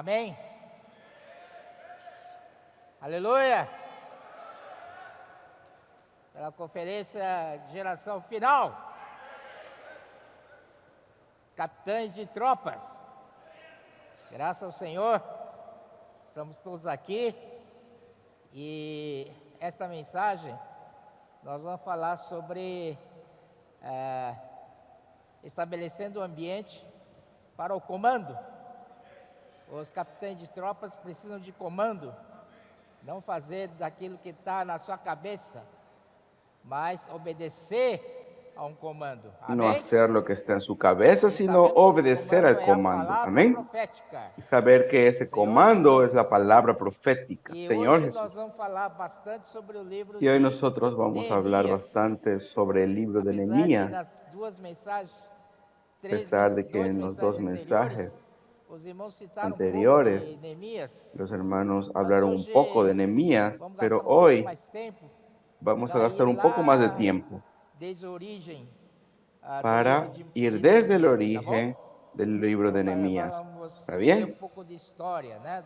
Amém? Aleluia! Pela conferência de geração final, capitães de tropas, graças ao Senhor, estamos todos aqui e esta mensagem nós vamos falar sobre estabelecendo o ambiente para o comando. Os capitães de tropas precisam de comando, não fazer daquilo que está na sua cabeça, mas obedecer a un comando. No Amém? hacer lo que está en su cabeza, E sino sabemos que esse obedecer comando al é a comando. palavra Amén. profética. Y saber que ese Señor comando Jesús. es la palabra profética, E Señor hoje Jesús. nós vamos falar bastante sobre o livro Y hoy de nosotros vamos a hablar Neemias. bastante sobre el libro de Apesar de Nehemías, nas duas mensagens, a pesar de que en los dos mensajes os irmãos citaram anteriores um pouco de Neemias. los hermanos Mas hablaron un hoje poco de Nehemías, vamos pero gastar um pouco hoy mais tempo vamos a para gastar ir un poco más de lá tiempo desde a origem do livro para de ir desde el Neemias, tá bom? origen del libro de Nehemías. Vamos ¿Está ver bien? um pouco de história, né?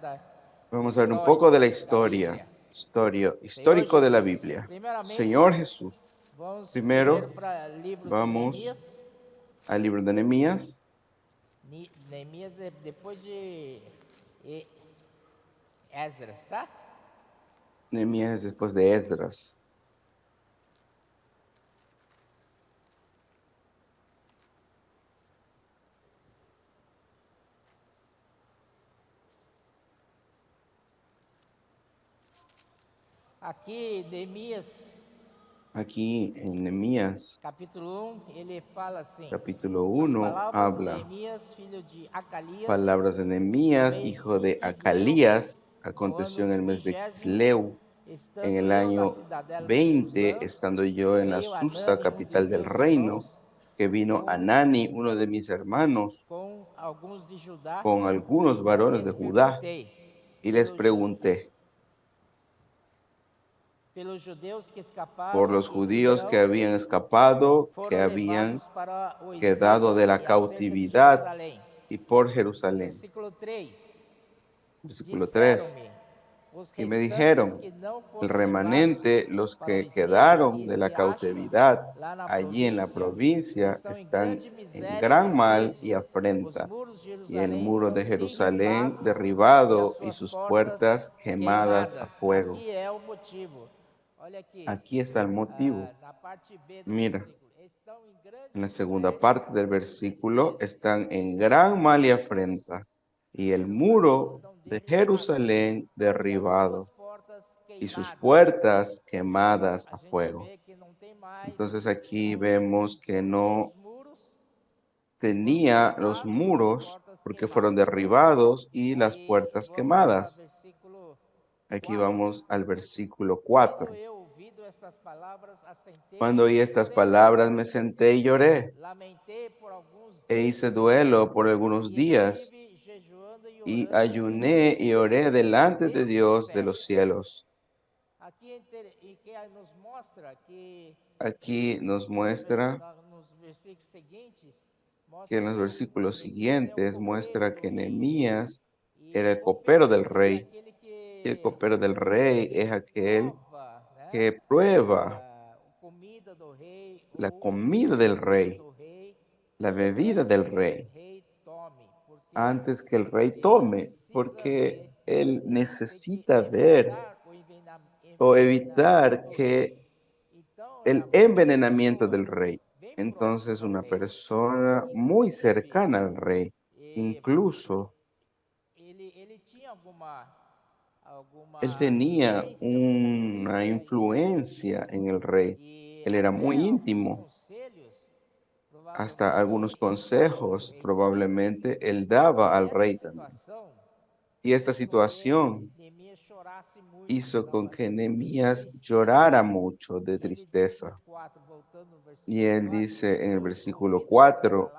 Vamos a ver un poco de la Bíblia. histórico de la Jesus, Biblia. primeiramente, Señor Jesús, vamos primero primeiro para o livro de vamos Neemias. al libro de Nehemías. Neemias depois de Esdras, tá? Nehemías es después de Esdras. Aqui, Neemias, Aquí en Nehemías, capítulo 1, ele fala assim: capítulo as 1, palavras de habla Neemias, filho de Acalias, palabras de Nehemías, hijo de Acalías, aconteció en el mes de Quisleu, en el año 20, estando yo en la Susa, capital del reino, que vino Anani, uno de mis hermanos, com alguns de Judá, con algunos varones de Judá, y les pregunté pelos judeus que escaparam por los judíos que habían escapado, que habían quedado de la cautividad, y por Jerusalén. Versículo 3. Versículo 3. Y me dijeron, el remanente, los que quedaron de la cautividad allí en la provincia, están en gran mal y afrenta, y el muro de Jerusalén derribado y sus puertas quemadas a fuego. Aqui é o motivo. Olha aqui. Aquí está el motivo. Na parte B do Mira, versículo. Estão em grande en la segunda parte del versículo, están en gran mal y afrenta, y el muro de Jerusalén derribado y sus puertas quemadas a fuego. Entonces aquí vemos que no tenía los muros porque fueron derribados y las puertas quemadas. Aquí vamos al versículo 4. Cuando oí estas palabras me senté y lloré, e hice duelo por algunos días, y ayuné y oré delante de Dios de los cielos. Aquí nos muestra que en los versículos siguientes muestra que Nehemías era el copero del rey. Y el copero del rey es aquel que prueba la comida del rey, la bebida del rey, antes que el rey tome, porque él necesita ver o evitar que el envenenamiento del rey. Entonces, una persona muy cercana al rey, incluso él tenía una influencia en el rey. Él era muy íntimo. Hasta algunos consejos probablemente él daba al rey también. Y esta situación hizo con que Nehemías llorara mucho de tristeza. Y él dice en el versículo 4,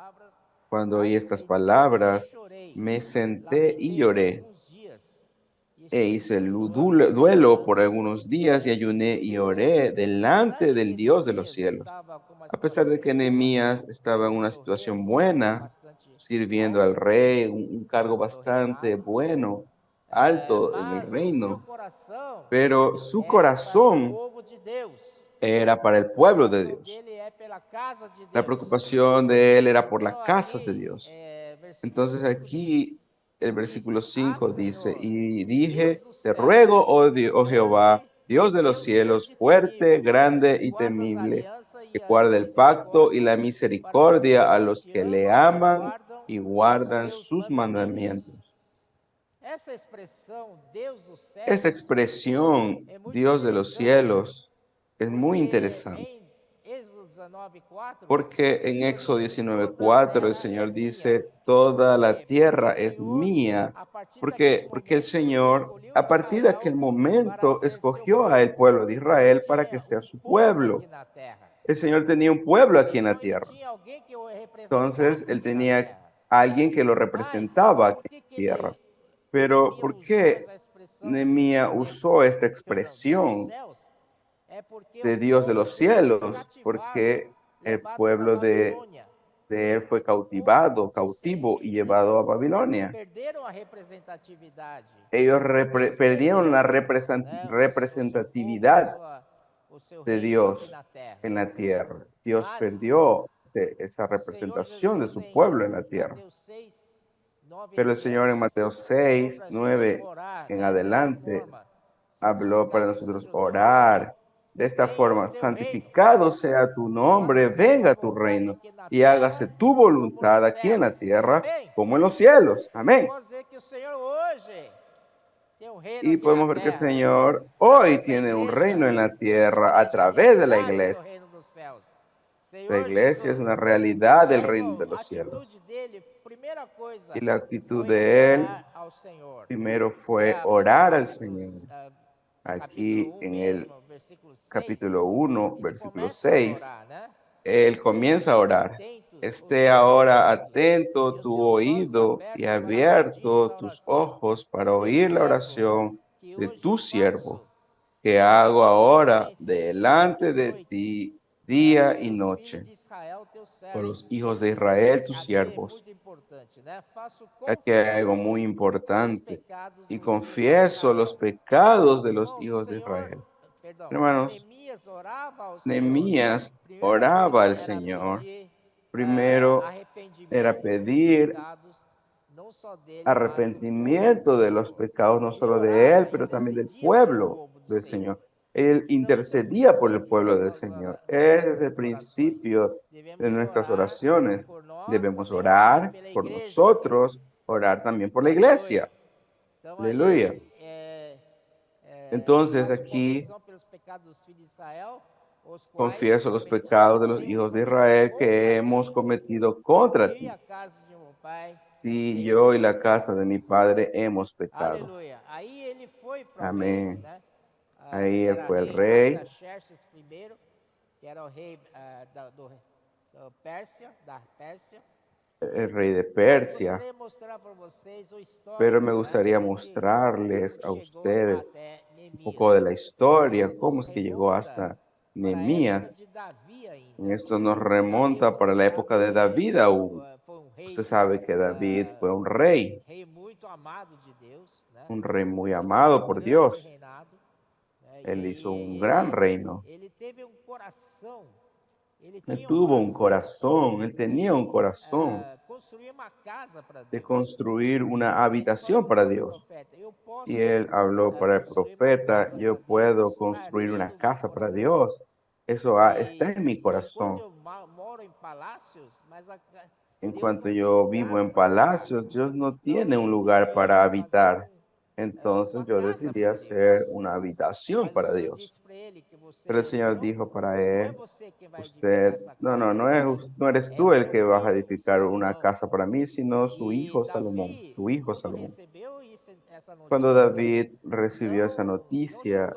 cuando oí estas palabras, me senté y lloré. e hice el duelo por algunos días y ayuné y oré delante del Dios de los cielos. A pesar de que Nehemías estaba en una situación buena, sirviendo al rey, un cargo bastante bueno, alto en el reino, pero su corazón era para el pueblo de Dios. La preocupación de él era por la casa de Dios. Entonces aquí el versículo 5 dice, y dije, te ruego, oh Jehová, Dios de los cielos, fuerte, grande y temible, que guarde el pacto y la misericordia a los que le aman y guardan sus mandamientos. Esa expresión, Dios de los cielos, es muy interesante. Porque en Éxodo 19:4 el Señor dice, toda la tierra es mía. Porque el Señor, a partir de aquel momento, escogió al pueblo de Israel para que sea su pueblo. El Señor tenía un pueblo aquí en la tierra. Entonces, Él tenía a alguien que lo representaba aquí en la tierra. Pero, ¿por qué Nehemías usó esta expresión de Dios de los cielos? Porque el pueblo de él fue cautivo y llevado a Babilonia. Ellos perdieron la representatividad de Dios en la tierra. Dios perdió esa representación de su pueblo en la tierra. Pero el Señor en Mateo 6:9 en adelante habló para nosotros orar de esta forma: santificado sea tu nombre, venga tu reino y hágase tu voluntad aquí en la tierra como en los cielos. Amén. Y podemos ver que el Señor hoy tiene un reino en la tierra a través de la iglesia. La iglesia es una realidad del reino de los cielos. Y la actitud de él primero fue orar al Señor. Aquí en el capítulo 1, versículo 6, él comienza a orar. Esté ahora atento tu oído y abierto tus ojos para oír la oración de tu siervo, que hago ahora delante de ti día y noche, por los hijos de Israel, tus siervos. Aquí hay algo muy importante. Y confieso los pecados de los hijos de Israel. Hermanos, Nehemías oraba al Señor. Primero era pedir arrepentimiento de los pecados, no solo de él, pero también del pueblo del Señor. Él intercedía por el pueblo del Señor. Ese es el principio de nuestras oraciones. Debemos orar por nosotros, orar también por la iglesia. Aleluya. Entonces aquí confieso los pecados de los hijos de Israel que hemos cometido contra ti. Sí, yo y la casa de mi padre hemos pecado. Amén. Ahí él fue el rey. El rey de Persia. Pero me gustaría mostrarles a ustedes un poco de la historia, cómo es que llegó hasta Nehemías. Esto nos remonta para la época de David aún. Usted sabe que David fue un rey muy amado por Dios. Él hizo un gran reino. Él tuvo un corazón, él tenía un corazón de construir una habitación para Dios. Y él habló para el profeta: yo puedo construir una casa para Dios. Eso está en mi corazón. En cuanto yo vivo en palacios, Dios no tiene un lugar para habitar. Entonces yo decidí hacer una habitación para Dios. Pero el Señor dijo para él: no eres tú el que vas a edificar una casa para mí, sino su hijo Salomón, tu hijo Salomón. Cuando David recibió esa noticia,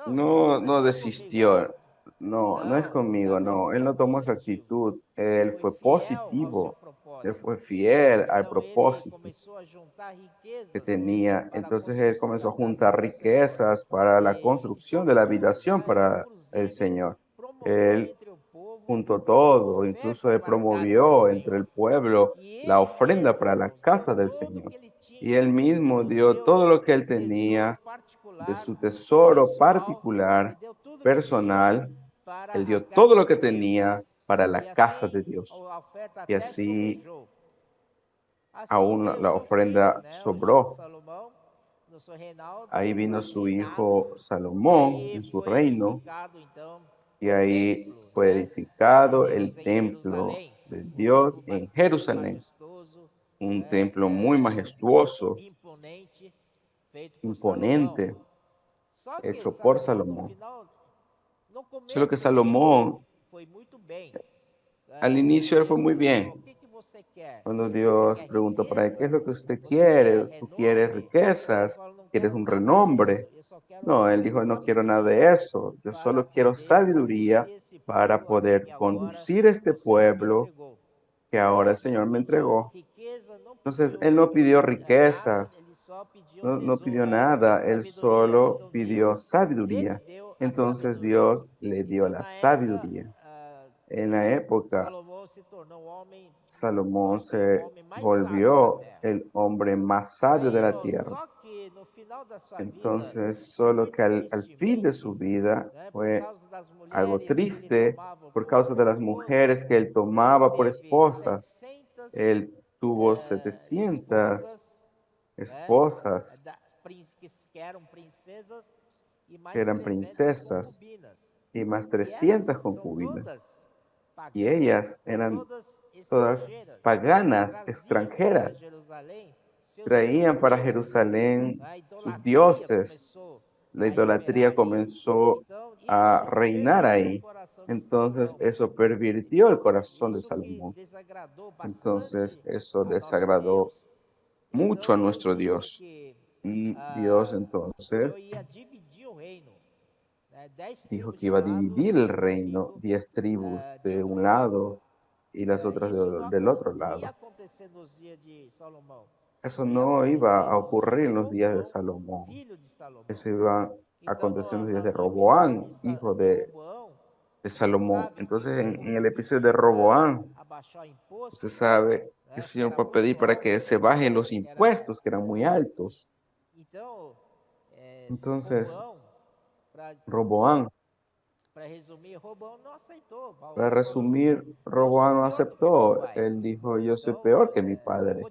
no desistió. No es conmigo, no. Él no tomó esa actitud. Él fue positivo. Él fue fiel al propósito que tenía. Entonces él comenzó a juntar riquezas para la construcción de la habitación para el Señor. Él juntó todo, incluso él promovió entre el pueblo la ofrenda para la casa del Señor. Y él mismo dio todo lo que él tenía de su tesoro particular, personal. Él dio todo lo que tenía para la casa de Dios. Y así aún la ofrenda sobró. Ahí vino su hijo Salomón en su reino y ahí fue edificado el templo de Dios en Jerusalén, un templo muy majestuoso, imponente, hecho por Salomón. Solo que Salomón, al inicio él fue muy bien. Cuando Dios preguntó para él, ¿qué es lo que usted quiere? ¿Tú quieres riquezas? ¿Quieres un renombre? No, él dijo, no quiero nada de eso. Yo solo quiero sabiduría para poder conducir este pueblo que ahora el Señor me entregó. Entonces, él no pidió riquezas, no pidió nada, él solo pidió sabiduría. Entonces Dios le dio la sabiduría. En la época, Salomón se volvió el hombre más sabio de la tierra. Entonces, solo que al fin de su vida fue algo triste por causa de las mujeres que él tomaba por esposas. Él tuvo 700 esposas que eran princesas y más 300 concubinas. Y ellas eran todas paganas, extranjeras. Traían para Jerusalén sus dioses. La idolatría comenzó a reinar ahí. Entonces eso pervirtió el corazón de Salomón. Entonces eso desagradó mucho a nuestro Dios. Y Dios entonces dijo que iba a dividir el reino, 10 tribus de un lado y las otras del otro lado. Eso no iba a ocurrir en los días de Salomón. Eso iba a acontecer en los días de Roboán, hijo de Salomón. Entonces, en el episodio de Roboán, usted sabe que el Señor fue a pedir para que se bajen los impuestos, que eran muy altos. Entonces, Roboán, para resumir, Roboán no aceptó. Él dijo, yo soy peor que mi padre.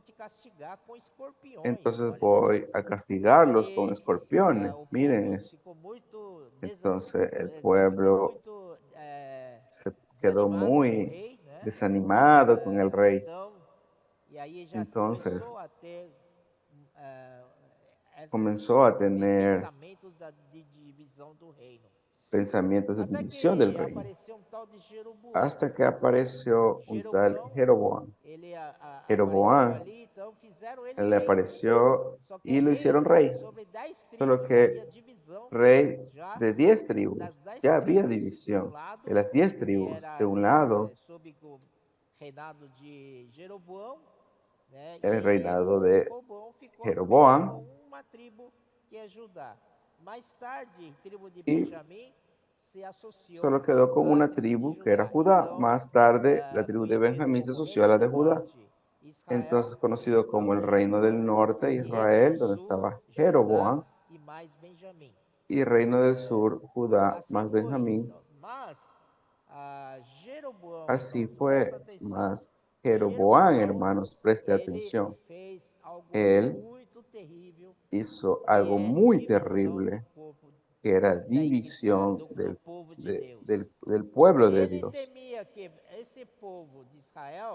Entonces voy a castigarlos con escorpiones. Miren, entonces el pueblo se quedó muy desanimado con el rey. Entonces comenzó a tener pensamientos de división del reino, hasta que apareció un tal Jeroboam. Jeroboam, él le apareció y lo hicieron rey, solo que rey de 10 tribus. Ya había división de las 10 tribus. De un lado, el reinado de Jeroboam, y solo quedó con una tribu que era Judá. Más tarde, la tribu de Benjamín se asoció a la de Judá. Entonces, conocido como el reino del norte, Israel, donde estaba Jeroboam, y reino del sur, Judá más Benjamín. Así fue, más Jeroboam, hermanos, preste atención. Él hizo algo muy terrible, que era división del pueblo de Dios.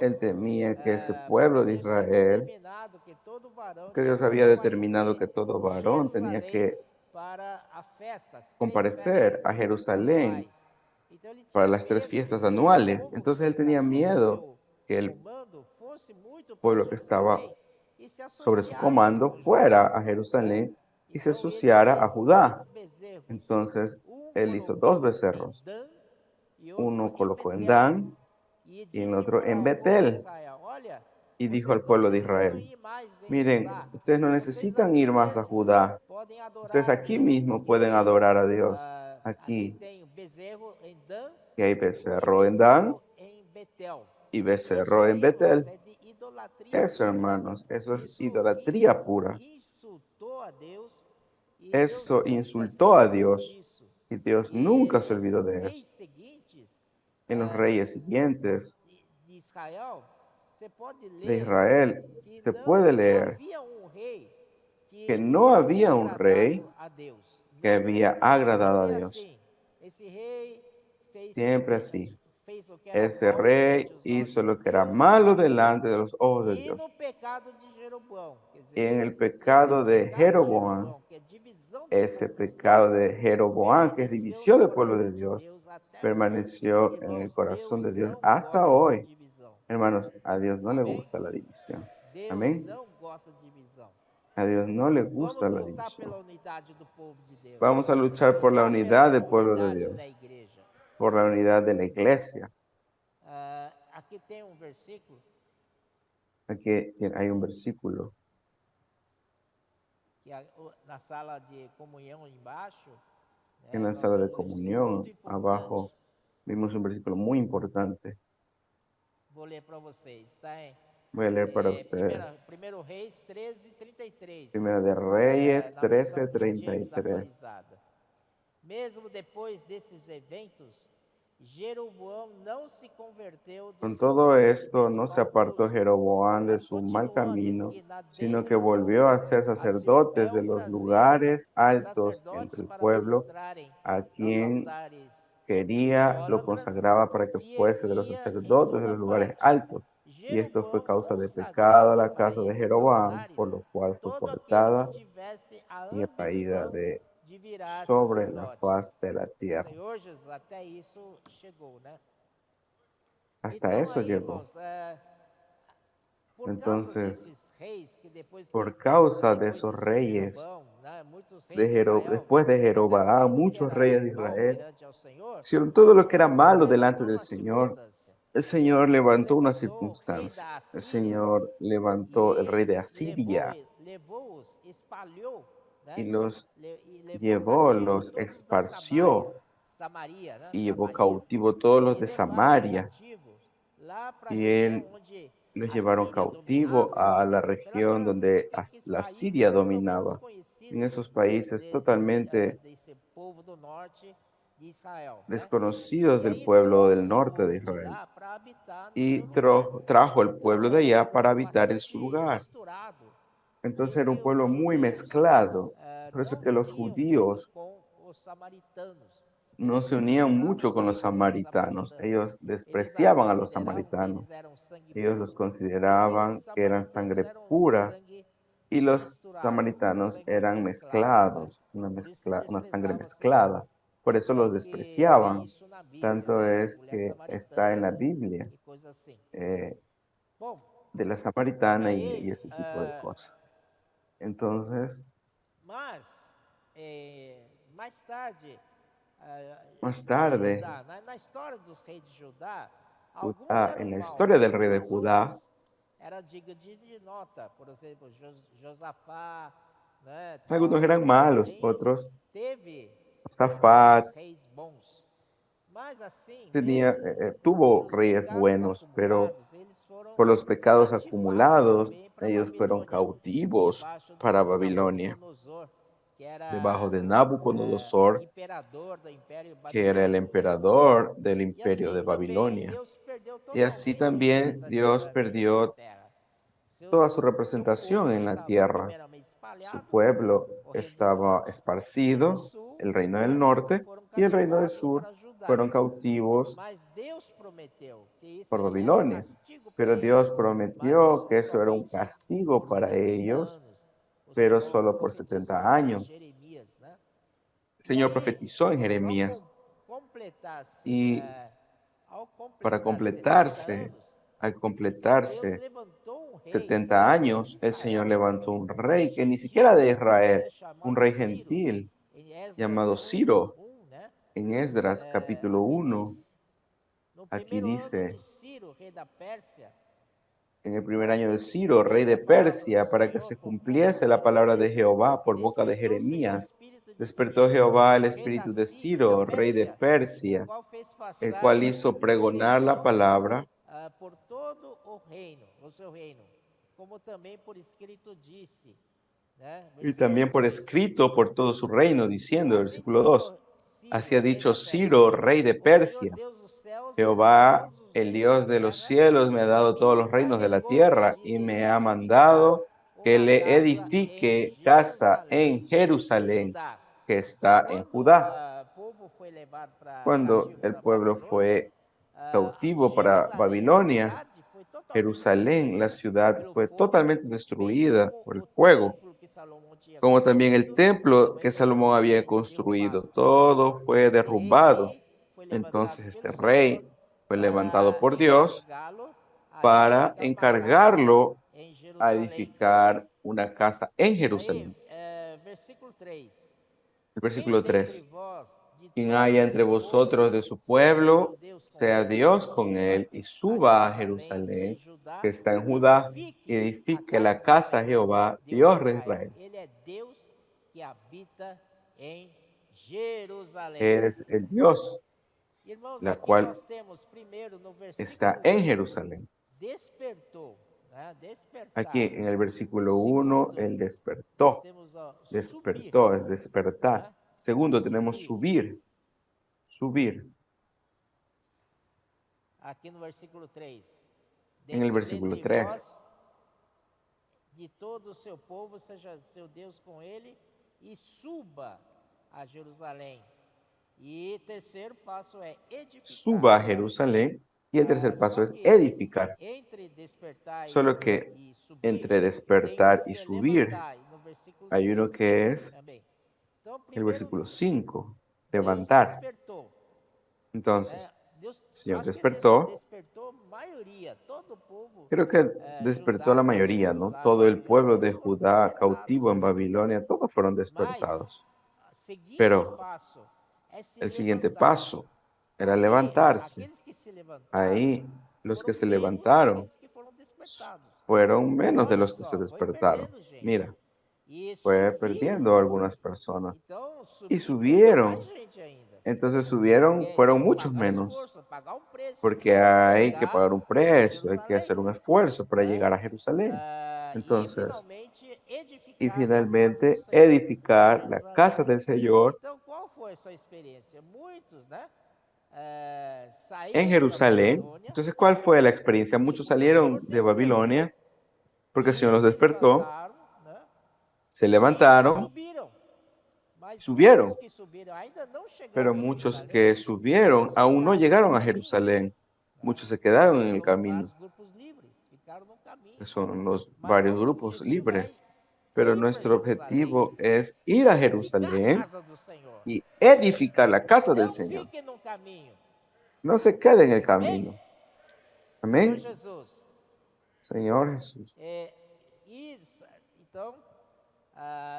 Él temía que ese pueblo de Israel, que Dios había determinado que todo varón tenía que comparecer a Jerusalén para las 3 fiestas anuales. Entonces él tenía miedo que el pueblo que estaba sobre su comando fuera a Jerusalén y se asociara a Judá. Entonces él hizo 2 becerros. Uno colocó en Dan y el otro en Betel. y dijo al pueblo de Israel: miren, ustedes no necesitan ir más a Judá. Ustedes aquí mismo pueden adorar a Dios. Aquí, que hay becerro en Dan y becerro en Betel. Eso, hermanos, eso es idolatría pura. Eso insultó a Dios y Dios nunca se olvidó de eso. En los reyes siguientes de Israel se puede leer que no había un rey que había agradado a Dios. Siempre así. Ese rey hizo lo que era malo delante de los ojos de Dios. Y en el pecado de Jeroboam, ese pecado de Jeroboam, que es división del pueblo de Dios, permaneció en el corazón de Dios hasta hoy. Hermanos, a Dios no le gusta la división. Amén. A Dios no le gusta la división. Vamos a luchar por la unidad del pueblo de Dios, por la unidad de la iglesia. Aquí hay un versículo en la sala de comunión. Abajo vimos un versículo muy importante. Voy a leer para ustedes. Primera de Reyes 13:33. Mesmo depois desses eventos, Jeroboão não se converteu Con todo esto no se apartó Jeroboam de su mal camino, sino que volvió a ser sacerdotes de los lugares altos entre el pueblo, a quien quería lo consagraba para que fuese de los sacerdotes de los lugares altos. Y esto fue causa de pecado a la casa de Jeroboam, por lo cual fue cortada y raída de sobre la faz de la tierra. Hasta eso llegó. Entonces, por causa de esos reyes, después de Jeroboam, muchos reyes de Israel hicieron todo lo que era malo delante del Señor. El Señor levantó una circunstancia. El Señor levantó el rey de Asiria y los llevó, los esparció y llevó cautivo todos los de Samaria. Y él los llevaron cautivo a la región donde la Siria dominaba, en esos países totalmente desconocidos del pueblo del norte de Israel. Y trajo el pueblo de allá para habitar en su lugar. Entonces era un pueblo muy mezclado. Por eso que los judíos no se unían mucho con los samaritanos. Ellos despreciaban a los samaritanos. Ellos los consideraban que eran sangre pura y los samaritanos eran mezclados, una sangre mezclada. Por eso los despreciaban. Tanto es que está en la Biblia de la samaritana y ese tipo de cosas. Entonces, más tarde, en la historia del rey de Judá, algunos eran malos, otros, Josafat, tuvo reyes buenos, pero por los pecados acumulados, ellos fueron cautivos para Babilonia, debajo de Nabucodonosor, que era el emperador del imperio de Babilonia. Y así también Dios perdió toda su representación en la tierra. Su pueblo estaba esparcido, el reino del norte y el reino del sur fueron cautivos por Babilonia. Pero Dios prometió que eso era un castigo para ellos, pero solo por 70 años. El Señor profetizó en Jeremías. Y para completarse, al completarse 70 años, el Señor levantó un rey que ni siquiera de Israel, un rey gentil llamado Ciro. En Esdras capítulo 1, aquí dice: en el primer año de Ciro, rey de Persia, para que se cumpliese la palabra de Jehová por boca de Jeremías. Despertó Jehová el espíritu de Ciro, rey de Persia, el cual hizo pregonar la palabra por todo o reino, o seu reino, como também por escrito disse, né? y también por escrito por todo su reino, diciendo, Assim versículo diz 2, así ha dicho Ciro, rey de o Senhor Persia, Deus dos céus me deu Jehová, todos os el reinos da Dios de los terra, cielos, me ha e dado todos me los reinos de la encarregou tierra de y lhe me ha edificar mandado que uma le casa em edifique casa en Jerusalém de Jerusalén, Judá. que está en Quando Judá. o povo foi levado para Cuando cativo el para pueblo Babilônia, fue cautivo para Jerusalém, a Babilonia, cidade, foi totalmente Jerusalén, la destruída ciudad, pelo fue fogo, totalmente bem destruida como por el o fuego, templo que Salomão tinha como también el construído, templo também que foi Salomón había totalmente derrubado. construido. Então, Todo fue esse rei derrumbado. aí foi levantado Entonces pelo este Senhor rey fue levantado para por Dios encarregá-lo a para edificar uma casa encargarlo em a Jerusalém. edificar una casa en Aí, Jerusalén. versículo 3. El Quem versículo dentre 3. vós, de Quien todo o haya entre seu povo, vosotros de su seja seu pueblo, Deus com sea ele, e Dios con suba él y a suba a Jerusalém de Jerusalén, que Judá, está en e Judá, y edifique a edifique casa la do casa a Senhor, Jehová, Deus de Dios de Israel. Israel. Ele é Deus que habita em Jerusalém. Eres el Dios, Irmãos, la aqui cual nós temos primeiro no está versículo en 1, Jerusalén. despertou, né? Aquí Despertar. en el versículo 1, Segundo, él nós despertó. temos subir, Despertó es despertar. né? Segundo, tenemos Subir. subir. Subir. Aqui no versículo 3. En el versículo 3. Vós, de todo o seu povo, seja seu Deus com ele, e suba a Jerusalém. E terceiro passo é edificar. Suba a Jerusalén. Y el tercer paso Só es que edificar. entre despertar Solo que e subir, entre tem despertar um y que é subir, levantar, no versículo hay 5 uno que es também. Então, el primeiro, versículo 5, Deus levantar. despertou. Entonces, Deus, el Señor acho que despertó. despertou maioria, todo o povo. Creo que despertó a la mayoría, ¿no? Todo el pueblo de Judá cautivo en Babilonia, todos fueron Mas, despertados. seguinte Pero passo é se el siguiente levantar. paso era Aí, levantarse. aqueles que se levantaram Ahí los que foram se menos levantaron daqueles que foram despertados. fueron menos de Olha los que se só, foi despertaron. perdendo gente. Mira, E fue subiram. perdiendo a algunas personas. Então, Y perdeu mais subieron. gente ainda. Entonces subieron, Porque tem fueron que muchos pagar menos. esforço, pagar um preço. Porque hay que Chegar pagar un a precio, hay que Jerusalém. hacer un esfuerzo para Né? llegar a Jerusalén. E Entonces, finalmente y edificar a casa do finalmente Senhor em edificar la Jerusalém. casa del Señor Então, qual foi essa experiência? Muitos, né? en Saíram da Jerusalén. Babilônia Entonces, ¿cuál fue la experiencia? e Muchos porque o salieron Senhor de despertou Babilonia porque el Señor e los se despertó, levantaram, né? se E levantaron, subiram. Mas muitos subieron, que subiram ainda não pero chegaram a muchos Jerusalém, que subieron muitos aún no ficaram llegaron no a caminho. Jerusalén. Né? Muchos se quedaron en el São os camino, vários grupos livres, ficaram no caminho. que son los Mas varios nosso grupos objetivo é libres. Pero ir para nuestro Jerusalém objetivo es e ir a edificar a Jerusalén casa do Senhor. y edificar la casa del Não Señor. fique no caminho. No se quede en el Amém? camino. Senhor Amén. Jesus. Señor Jesús. Então,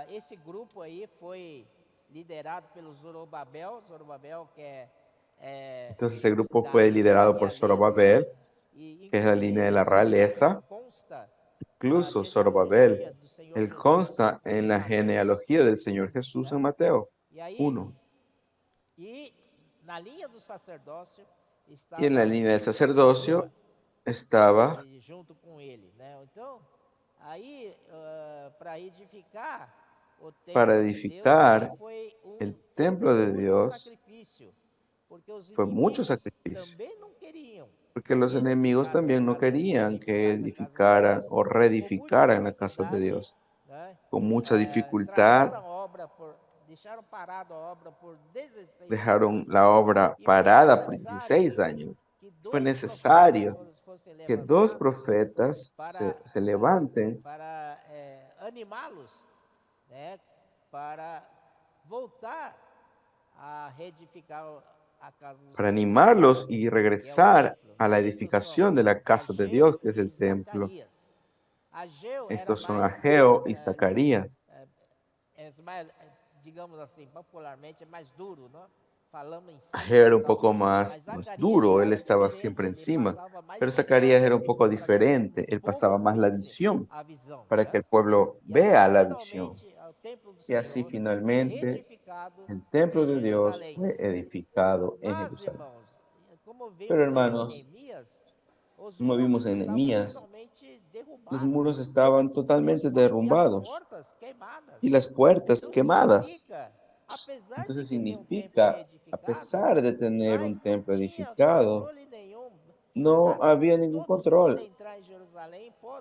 esse grupo aí foi liderado pelo Zorobabel. Zorobabel que Entonces ese grupo da fue linha da liderado por realeza, Zorobabel, né? E, que es la línea de inclusive, la Zorobabel realeza. consta Incluso na Zorobabel, genealogia do Senhor él Jesus consta en em la Mateus. genealogía del Señor Jesús en Mateo E aí, 1. e na linha do sacerdócio Y en la estava línea del sacerdocio estaba junto com ele, né? Então, aí para edificar o templo para de Deus edificar também foi el templo de muito Dios. sacrifício, porque os Fue mucho inimigos sacrificio, também não queriam porque los que enemigos edificasse a también no casa, querían que reedificasse a casa de edificaran Deus. o Com muita reedificaran la casa de dificuldade, Dios. né? Con mucha Travaram dificultad a obra deixaram parada a obra por 16 dejaron anos. la obra E foi parada por necessário 16 años. que Fue dois necesario profetas fossem que dos levantados profetas se levanten para animá-los, né, para voltar a reedificar a casa do para Senhor, animarlos y que é o regresar templo. a la Esses são edificación de la casa de Ageu Dios, que es e el templo. Zacarias. Ageu era Estos son mais, Ageo y Zacarías. mais, digamos assim, popularmente, é mais duro, não? Era un poco más duro, él estaba siempre encima, pero Zacarías era un poco diferente, él pasaba más la visión para que el pueblo vea la visión. Y así finalmente el templo de Dios fue edificado en Jerusalén. Pero hermanos, como vimos en Nehemías, los muros estaban totalmente derrumbados y las puertas quemadas. Entonces significa, a pesar de tener un templo edificado, no había ningún control.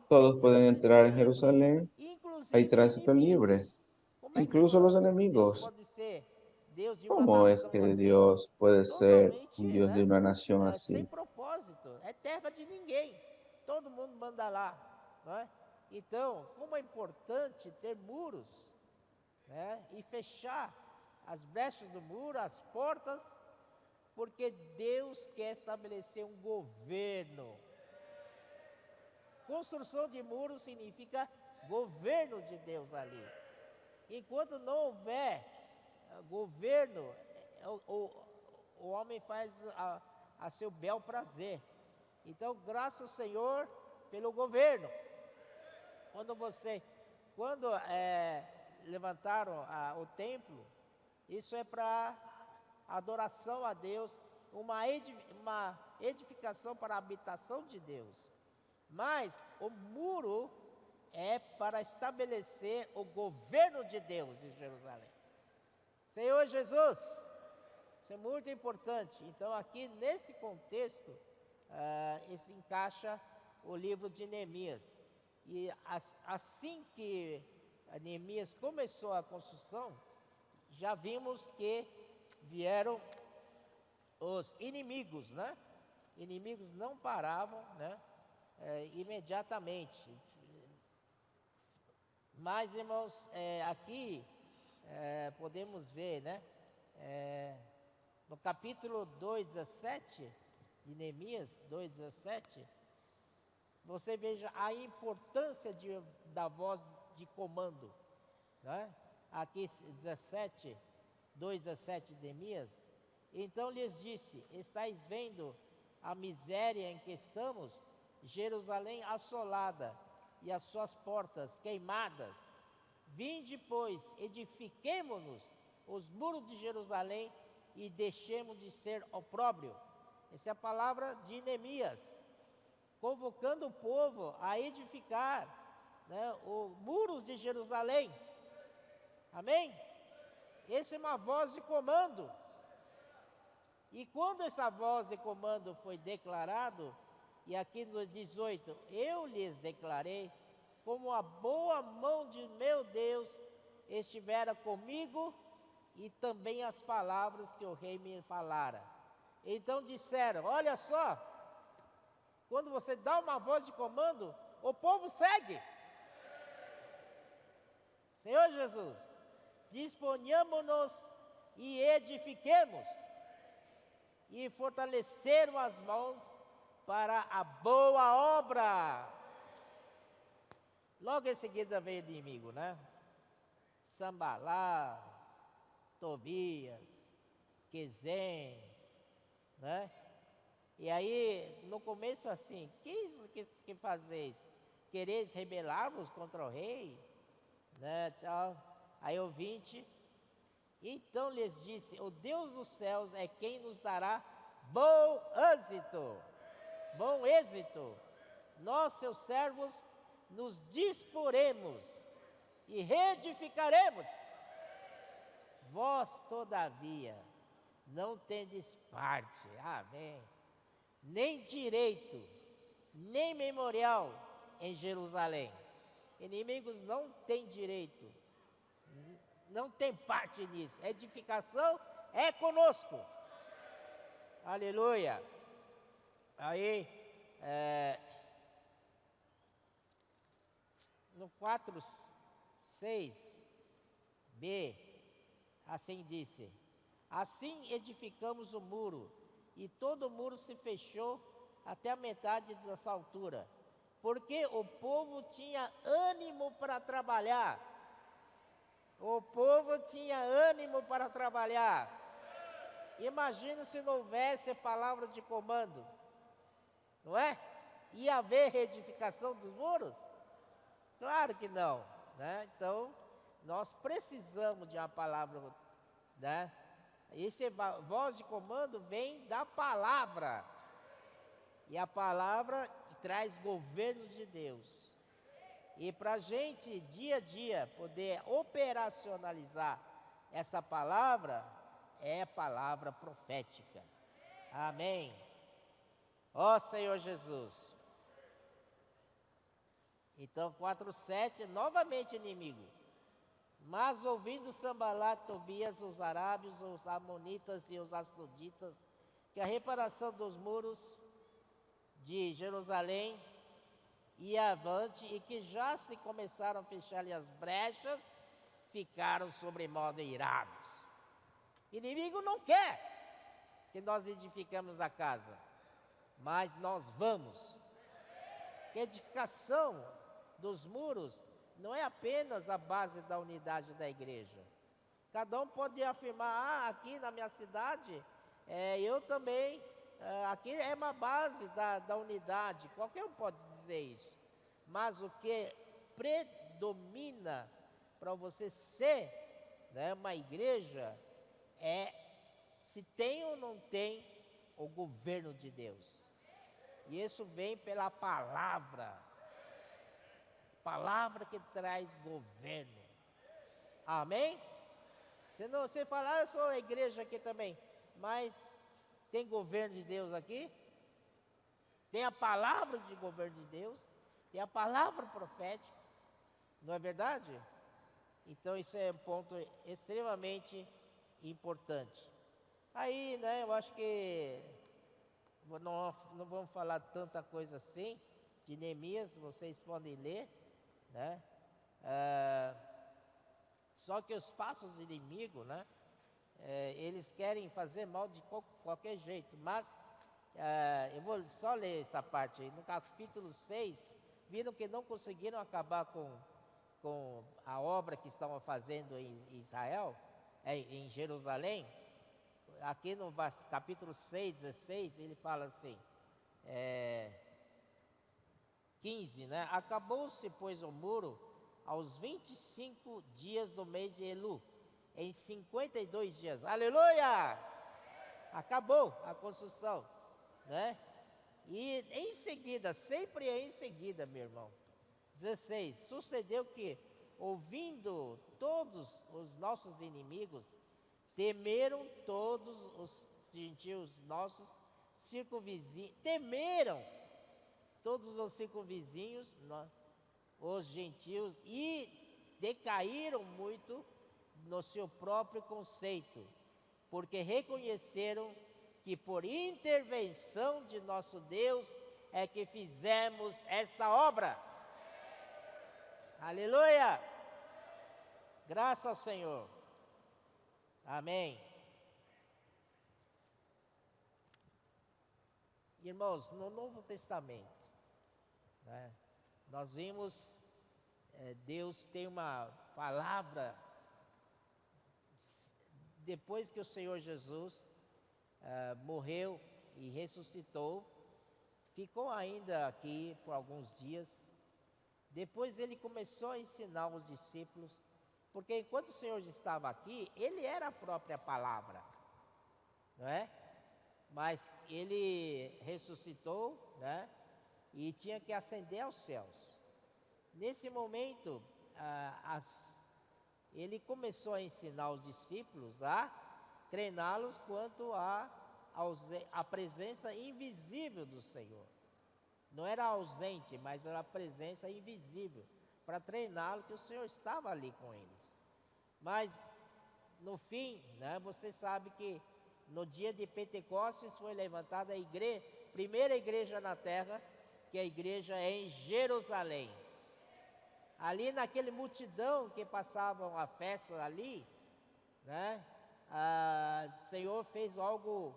Todos pueden entrar en Jerusalén, hay tránsito libre, incluso los enemigos. ¿Cómo es que Dios puede ser un Dios de una nación sem así? propósito, é terra de ninguém, todo mundo manda lá, não é? Então, como é importante ter muros, né? E fechar as brechas do muro, as portas, porque Deus quer estabelecer um governo. Construção de muros significa governo de Deus ali. Enquanto não houver governo, o homem faz a seu bel prazer. Então, graças ao Senhor pelo governo. Quando levantaram o templo, isso é para adoração a Deus, uma edificação para a habitação de Deus. Mas o muro é para estabelecer o governo de Deus em Jerusalém. Senhor Jesus, isso é muito importante. Então, aqui nesse contexto, se encaixa o livro de Neemias. E assim que Neemias começou a construção, já vimos que vieram os inimigos, né? Inimigos não paravam, né? Imediatamente. Mas, irmãos, aqui podemos ver, né? No capítulo 2:17 de Neemias 2:17, você veja a importância da voz de comando, né? Aqui 2:17 de Neemias. Então lhes disse: estáis vendo a miséria em que estamos, Jerusalém assolada e as suas portas queimadas. Vinde, pois, edifiquemo-nos os muros de Jerusalém e deixemos de ser opróbrio. Essa é a palavra de Neemias, convocando o povo a edificar, né, os muros de Jerusalém. Amém? Essa é uma voz de comando. E quando essa voz de comando foi declarado, e aqui no 18, eu lhes declarei, como a boa mão de meu Deus estivera comigo, e também as palavras que o rei me falara. Então disseram: olha só, quando você dá uma voz de comando, o povo segue. Senhor Jesus, disponhamos-nos e edifiquemos, e fortaleceram as mãos para a boa obra. Logo em seguida veio o inimigo, né? Sambalá, Tobias, Quezem, né? E aí, no começo assim, que fazeis? Quereis rebelar-vos contra o rei? Né, tal. Aí o 20, então lhes disse: o Deus dos céus é quem nos dará bom êxito. Nós, seus servos, nos disporemos e reedificaremos. Vós, todavia, não tendes parte, amém, nem direito, nem memorial em Jerusalém. Inimigos não têm direito, não tem parte nisso. A edificação é conosco. Aleluia. Aí, no 4:6b, assim disse: assim edificamos o muro, e todo o muro se fechou até a metade dessa altura, porque o povo tinha ânimo para trabalhar. O povo tinha ânimo para trabalhar. imagina se não houvesse palavra de comando, não é? Ia haver reedificação dos muros? Claro que não, né? Então, nós precisamos de uma palavra, né? Esse voz de comando vem da palavra. E a palavra traz governo de Deus. E para a gente, dia a dia, poder operacionalizar essa palavra, é palavra profética. Amém. Ó Senhor Jesus. Então, 4:7, novamente inimigo. Mas ouvindo Sambalat, Tobias, os arábios, os amonitas e os asdoditas, que a reparação dos muros de Jerusalém ia avante e que já se começaram a fechar-lhe as brechas, ficaram sobremodo irados. Inimigo não quer que nós edificamos a casa, mas nós vamos. A edificação dos muros não é apenas a base da unidade da igreja. Cada um pode afirmar, aqui na minha cidade, eu também, aqui é uma base da unidade. Qualquer um pode dizer isso. Mas o que predomina para você ser, né, uma igreja é se tem ou não tem o governo de Deus. E isso vem pela palavra. Palavra que traz governo. Amém? Se não, você falar, eu sou a igreja aqui também, mas tem governo de Deus aqui? Tem a palavra de governo de Deus? Tem a palavra profética? Não é verdade? Então isso é um ponto extremamente importante. Aí, né, eu acho que não vamos falar tanta coisa assim de Neemias, vocês podem ler, né? Só que os passos do inimigo, né? Eles querem fazer mal de qualquer jeito, mas eu vou só ler essa parte aí. No capítulo 6, viram que não conseguiram acabar com a obra que estavam fazendo em Israel, em Jerusalém. Aqui no capítulo 6, 16, ele fala assim, 15, né? Acabou-se, pois, o muro aos 25 dias do mês de Elu, em 52 dias. Aleluia! Acabou a construção, né? E em seguida, sempre é em seguida, meu irmão. 16, sucedeu que, ouvindo todos os nossos inimigos, temeram todos os gentios nossos circunvizinhos, temeram todos os circunvizinhos, os gentios, e decaíram muito no seu próprio conceito, porque reconheceram que por intervenção de nosso Deus é que fizemos esta obra. Aleluia! Graças ao Senhor. Amém. Irmãos, no Novo Testamento, né, nós vimos, Deus tem uma palavra, depois que o Senhor Jesus morreu e ressuscitou, ficou ainda aqui por alguns dias, depois ele começou a ensinar os discípulos, porque enquanto o Senhor estava aqui, ele era a própria palavra, não é? Mas ele ressuscitou, né? E tinha que ascender aos céus. Nesse momento, ele começou a ensinar os discípulos a treiná-los quanto à presença invisível do Senhor. Não era ausente, mas era a presença invisível, para treiná-lo, que o Senhor estava ali com eles. Mas, no fim, né, você sabe que no dia de Pentecostes foi levantada a primeira igreja na terra, que é a igreja em Jerusalém. Ali naquele multidão que passavam a festa ali, né, o Senhor fez algo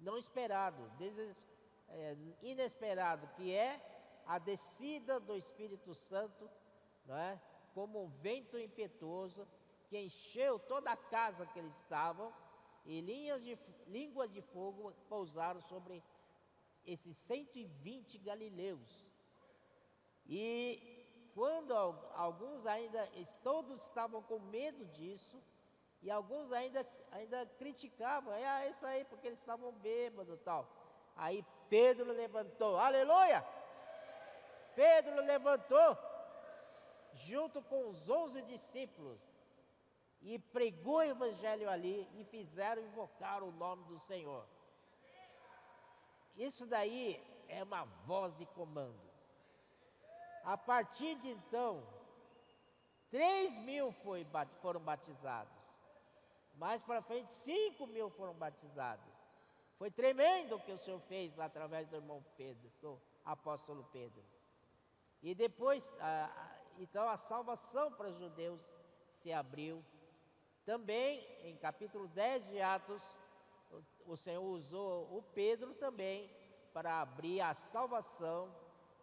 não esperado, inesperado, que é a descida do Espírito Santo, não é? como um vento impetuoso que encheu toda a casa que eles estavam, e línguas de fogo pousaram sobre esses 120 galileus. E quando alguns ainda, todos estavam com medo disso, e alguns ainda criticavam, isso aí, porque eles estavam bêbados e tal. Aí Pedro levantou, aleluia! Pedro levantou, junto com os 11 discípulos, e pregou o evangelho ali, e fizeram invocar o nome do Senhor. Isso daí é uma voz de comando. A partir de então, 3.000 foram batizados. Mais para frente, 5.000 foram batizados. Foi tremendo o que o Senhor fez através do irmão Pedro, do apóstolo Pedro. E depois, então a salvação para os judeus se abriu. Também, em capítulo 10 de Atos, o Senhor usou o Pedro também para abrir a salvação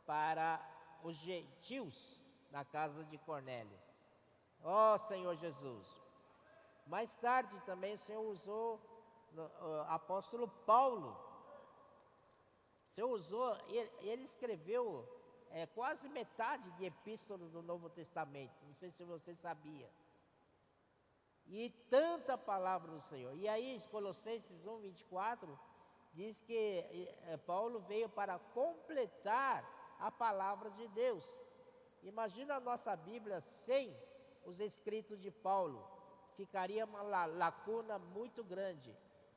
para os gentios na casa de Cornélio. Ó Senhor Jesus! Mais tarde também o Senhor usou o apóstolo Paulo. O Senhor usou, ele escreveu quase metade de epístolas do Novo Testamento. Não sei se você sabia. E tanta palavra do Senhor. E aí, Colossenses 1:24, diz que Paulo veio para completar a palavra de Deus. Imagina a nossa Bíblia sem os escritos de Paulo. Ficaria uma lacuna muito grande.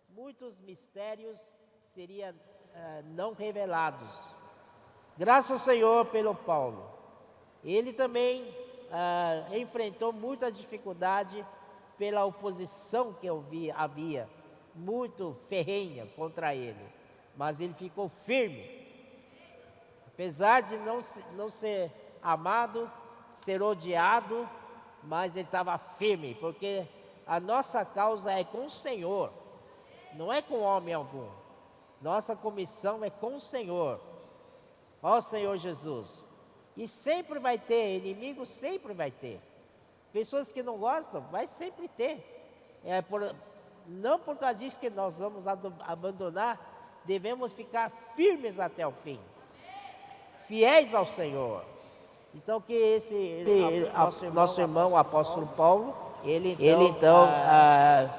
Muitos mistérios seriam não revelados. Graças ao Senhor pelo Paulo. Ele também enfrentou muita dificuldade pela oposição que havia, muito ferrenha contra ele. Mas ele ficou firme. Apesar de não ser amado, ser odiado, mas ele estava firme, porque a nossa causa é com o Senhor, não é com homem algum. Nossa comissão é com o Senhor. Ó Senhor Jesus. E sempre vai ter, inimigo sempre vai ter. Pessoas que não gostam, vai sempre ter. Não por causa disso que nós vamos abandonar, devemos ficar firmes até o fim. Fiéis ao Senhor. Então que nosso irmão, o apóstolo Paulo, ele então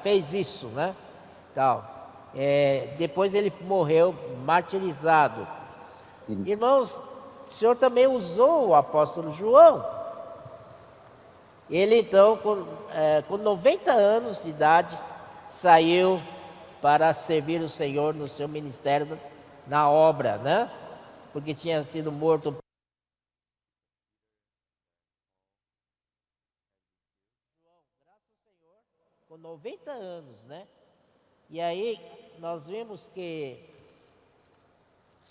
fez isso, né? Depois ele morreu martirizado. Irmãos, o Senhor também usou o apóstolo João. Ele então, com 90 anos de idade, saiu para servir o Senhor no seu ministério, na obra, né? Porque tinha sido morto. Com 90 anos, né? E aí nós vemos que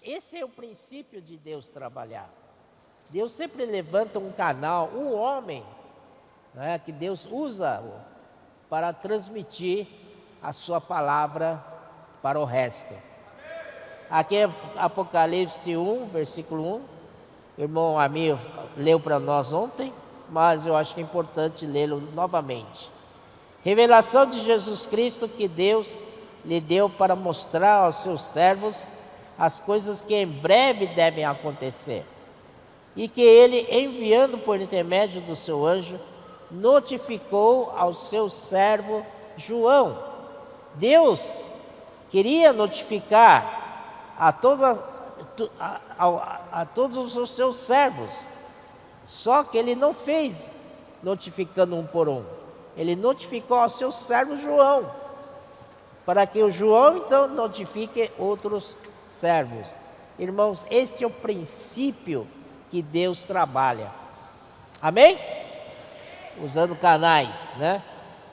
esse é o princípio de Deus trabalhar. Deus sempre levanta um canal, um homem, né, que Deus usa para transmitir a sua palavra para o resto. Aqui é Apocalipse 1, versículo 1. O irmão Amir leu para nós ontem, mas eu acho que é importante lê-lo novamente. Revelação de Jesus Cristo que Deus lhe deu para mostrar aos seus servos as coisas que em breve devem acontecer. E que ele, enviando por intermédio do seu anjo, notificou ao seu servo João. Deus queria notificar a todos os seus servos. Só que ele não fez notificando um por um. Ele notificou ao seu servo João, para que o João então notifique outros servos. Irmãos, este é o princípio que Deus trabalha. Amém? Usando canais, né?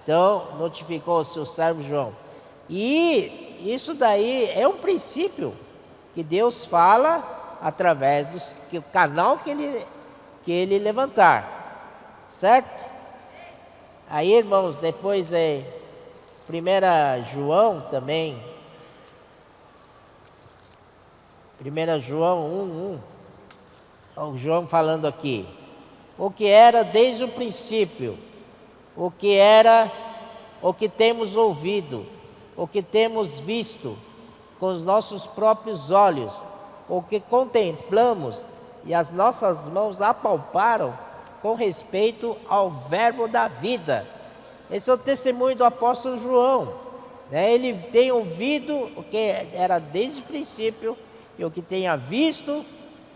Então, notificou ao seu servo João. E isso daí é um princípio que Deus fala através do canal que ele levantar. Certo? Aí, irmãos, depois 1 João também. 1 João 1:1. O João falando aqui. o que era desde o princípio, o que era, o que temos ouvido, o que temos visto com os nossos próprios olhos, o que contemplamos e as nossas mãos apalparam com respeito ao verbo da vida. Esse é o testemunho do apóstolo João, né? Ele tem ouvido o que era desde o princípio e o que tenha visto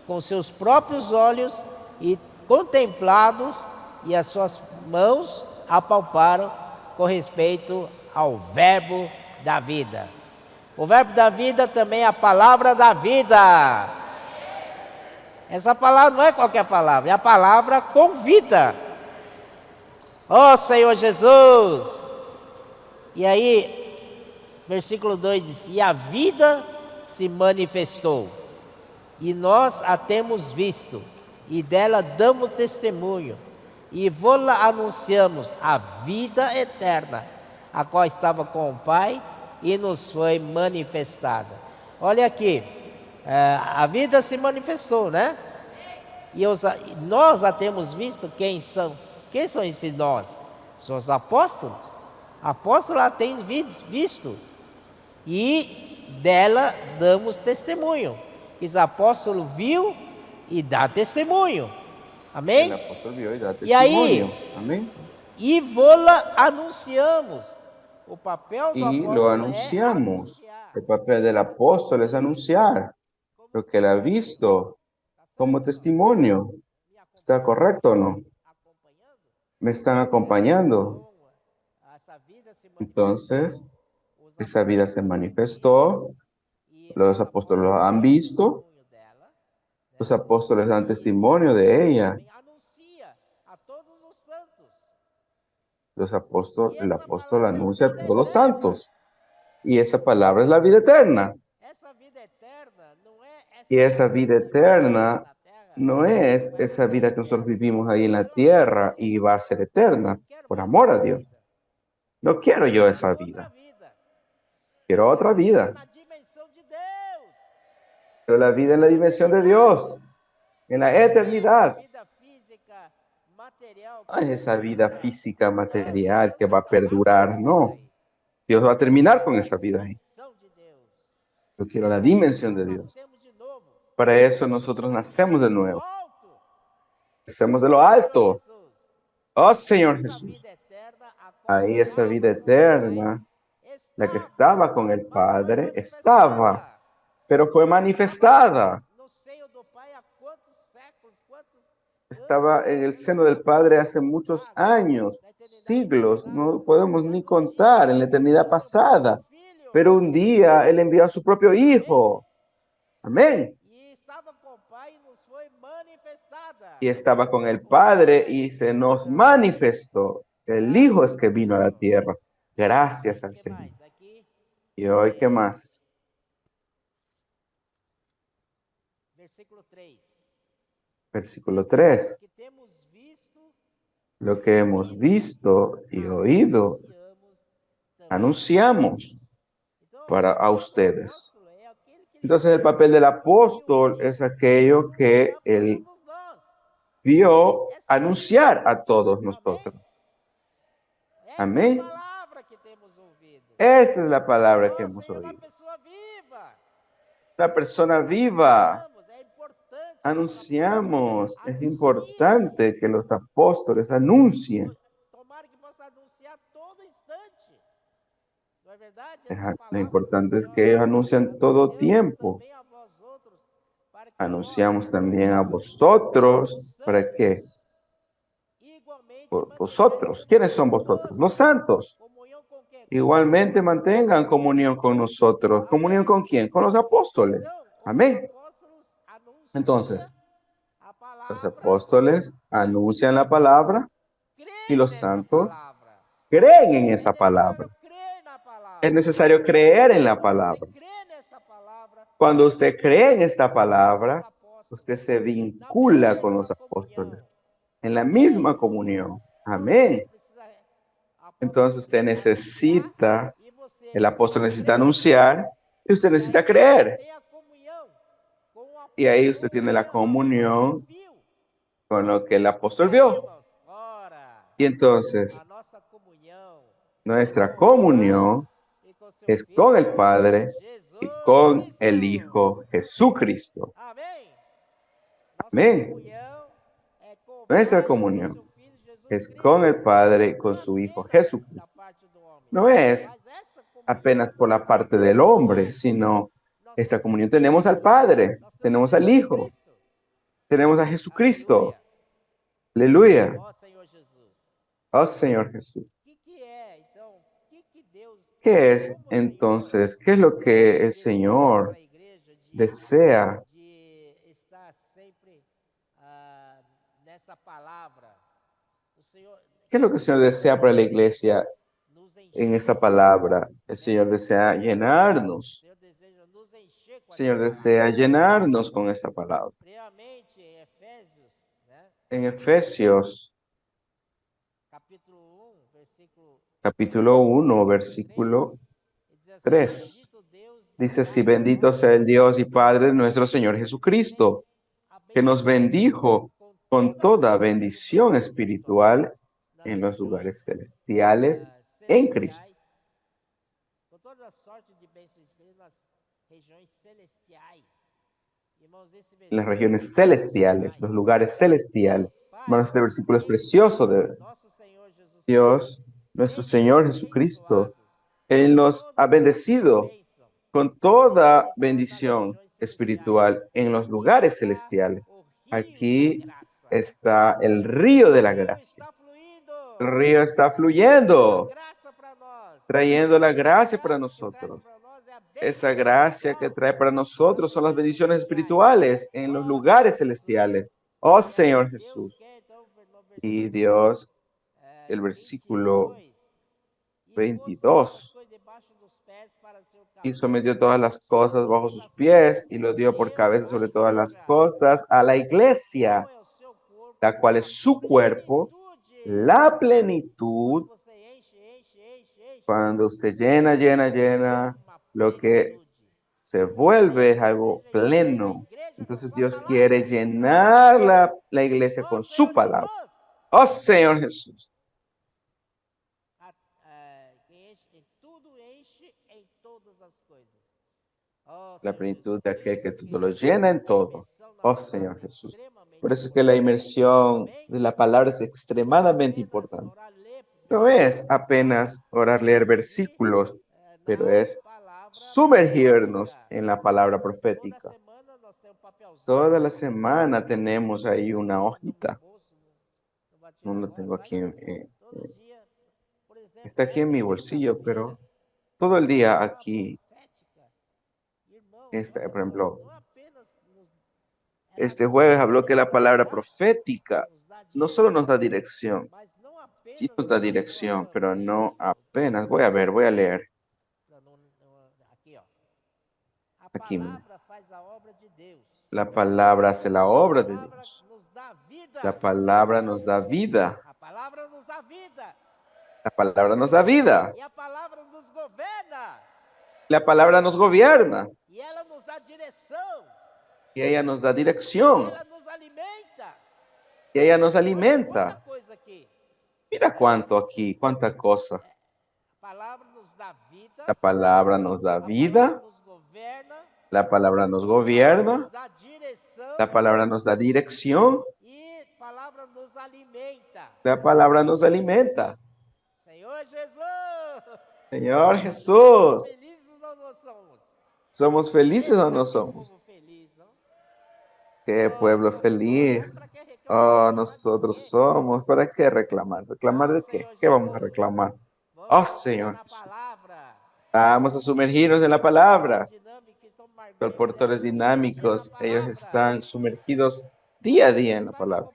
com seus próprios olhos e contemplados, e as suas mãos apalparam com respeito ao verbo da vida. O verbo da vida também é a palavra da vida. Essa palavra não é qualquer palavra, é a palavra com vida. Ó Senhor Jesus! E aí, versículo 2 diz: e a vida se manifestou, e nós a temos visto, e dela damos testemunho, e vô-la anunciamos, a vida eterna, a qual estava com o Pai e nos foi manifestada. Olha aqui, a vida se manifestou, né? E nós a temos visto. Quem são esses nós? São os apóstolos. Apóstolos a tem visto, e dela damos testemunho. Os apóstolos viu e dá testemunho. Amém? El apóstol vio y da E aí, testimonio. Amén. e vô-la anunciamos. O papel do Y apóstolo lo é anunciamos. anunciar. El papel del apóstol es anunciar lo que él ha visto como testimonio. ¿Está correcto o no? ¿Me están acompañando? Essa vida se Entonces, esa vida se manifestó. Los apóstoles lo han visto. dela, Los apóstoles dan testimonio de ella. anuncia a todos os santos. El apóstol anuncia a todos los santos. Y esa palabra es la vida eterna. Essa vida eterna não é Y esa vida eterna no es esa vida que nosotros vivimos ahí en la tierra y va a ser eterna por amor a Dios. No quiero yo esa vida. vida. Quiero otra vida. Na dimensão de Deus. Quiero la vida en la dimensión de Dios, en la eternidad. Vida física, material. No es esa vida física, material que va a perdurar. No. Dios va a terminar con esa vida ahí. Dimensão de Deus. Yo quiero la dimensión de Dios. Nascemos de novo. Para eso nosotros nacemos de nuevo. Alto. Nacemos de lo alto. Jesus. Oh Señor Essa Jesús. vida eterna, a qual Ahí esa vida eterna, la que estaba con el Padre, estaba, pero fue manifestada. no seio do Pai há quantos séculos, quantos Estaba en el seno del Padre hace muchos años, siglos, no podemos ni contar, en la eternidad pasada. filho, Pero un día Él envió a su propio Hijo. Amén. e estava com o Pai e nos foi manifestada. Y estaba con el Padre y se nos manifestó. El Hijo es que vino a la tierra. Gracias al Que Señor. mais? Aqui, Y hoy, ¿qué más? versículo 3. Versículo 3. Que temos visto, Lo que hemos visto y oído, anunciamos para a ustedes. Entonces el papel del apóstol es aquello que él vio anunciar a todos nosotros. Amén. Esa es la palabra que hemos oído. La persona viva. Anunciamos. Es importante que los apóstoles anuncien. Lo importante es que ellos anuncian todo tiempo. Anunciamos también a vosotros. ¿Para qué? Vosotros. ¿Quiénes son vosotros? Los santos. Igualmente mantengan comunión con nosotros. ¿Comunión con quién? Con los apóstoles. Amén. Entonces, los apóstoles anuncian la palabra y los santos creen en esa palabra. Es necesario creer en la palabra. Cuando usted cree en esta palabra, usted se vincula con los apóstoles en la misma comunión. Amén. Entonces usted necesita, el apóstol necesita anunciar y usted necesita creer. Y ahí usted tiene la comunión con lo que el apóstol vio. Y entonces, nuestra comunión es con el Padre y con el Hijo Jesucristo. Amén. Nuestra comunión es con el Padre y con su Hijo Jesucristo. No es apenas por la parte del hombre, sino esta comunión tenemos al Padre, tenemos al Hijo, tenemos a Jesucristo. Aleluya. Oh Señor Jesús. ¿Qué es entonces? ¿Qué es lo que el Señor desea? ¿Qué es lo que el Señor desea para la iglesia en esta palabra? El Señor desea llenarnos. El Señor desea llenarnos con esta palabra. En Efesios, capítulo 1, versículo 3, dice así: bendito sea el Dios y Padre de nuestro Señor Jesucristo, que nos bendijo con toda bendición espiritual en los lugares celestiales en Cristo. En las regiones celestiales, los lugares celestiales. Hermanos, este versículo es precioso de Dios, nuestro Señor Jesucristo. Él nos ha bendecido con toda bendición espiritual en los lugares celestiales. Aquí está el río de la gracia. El río está fluyendo, trayendo la gracia para nosotros. Esa gracia que trae para nosotros son las bendiciones espirituales en los lugares celestiales. Oh Señor Jesús. Y Dios, el versículo 22, y sometió todas las cosas bajo sus pies y lo dio por cabeza sobre todas las cosas a la iglesia, la cual es su cuerpo, la plenitud. Cuando usted llena, lo que se vuelve algo pleno. Entonces Dios quiere llenar la iglesia con su palabra. Oh Señor Jesús. La plenitud de aquel que todo lo llena en todo. Oh Señor Jesús. Por eso es que la inmersión de la palabra es extremadamente importante. No es apenas orar, leer versículos, pero es sumergirnos en la palabra profética. Toda la semana tenemos ahí una hojita. No lo tengo aquí. Está aquí en mi bolsillo, pero todo el día aquí. Por ejemplo, este jueves habló que la palabra profética no solo nos da dirección, sí nos da dirección, pero no apenas. Voy a leer. Aquí. La palabra hace la obra de Dios. La palabra nos da vida. La palabra nos da vida. E a palavra nos governa. La palabra nos gobierna. E ela nos dá direção. Y ella nos da dirección. E ela nos alimenta. Y ella nos alimenta. Quanta coisa aqui. Mira cuánto aquí, cuánta cosa. A palavra nos dá vida. La palabra nos da vida. La palabra nos gobierna. Nos dá direção. La palabra nos da dirección. E a palavra nos alimenta. La palabra nos alimenta. Senhor Jesus. Señor Jesús. Felizes ou não somos? ¿Somos felices o no somos? Povo feliz, não? Qué pueblo feliz. Oh, nosotros somos. ¿Para qué reclamar? ¿Reclamar de qué? ¿Qué vamos a reclamar? Oh, Señor Jesús. Vamos a sumergirnos en la palabra. Colportores dinámicos, ellos están sumergidos día a día en la palabra.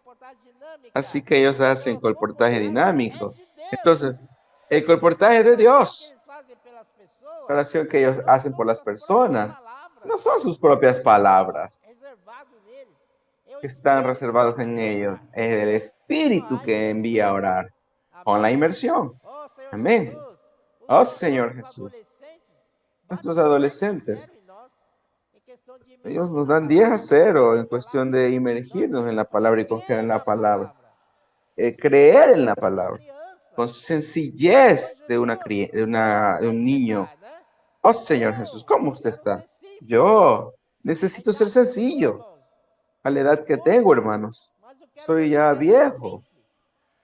Así que ellos hacen colportaje dinámico. Entonces, el colportaje de Dios, la oración que ellos hacen por las personas, no son sus propias palabras que están reservadas en ellos. Es el Espíritu que envía a orar con la inmersión. Amén. Oh, Señor Jesús. Nuestros adolescentes Ellos nos dan 10-0 en cuestión de inmergirnos en la palabra y confiar en la palabra. Creer en la palabra. Con sencillez de un niño. Oh, Señor Jesús, ¿cómo usted está? Yo necesito ser sencillo. A la edad que tengo, hermanos. Soy ya viejo.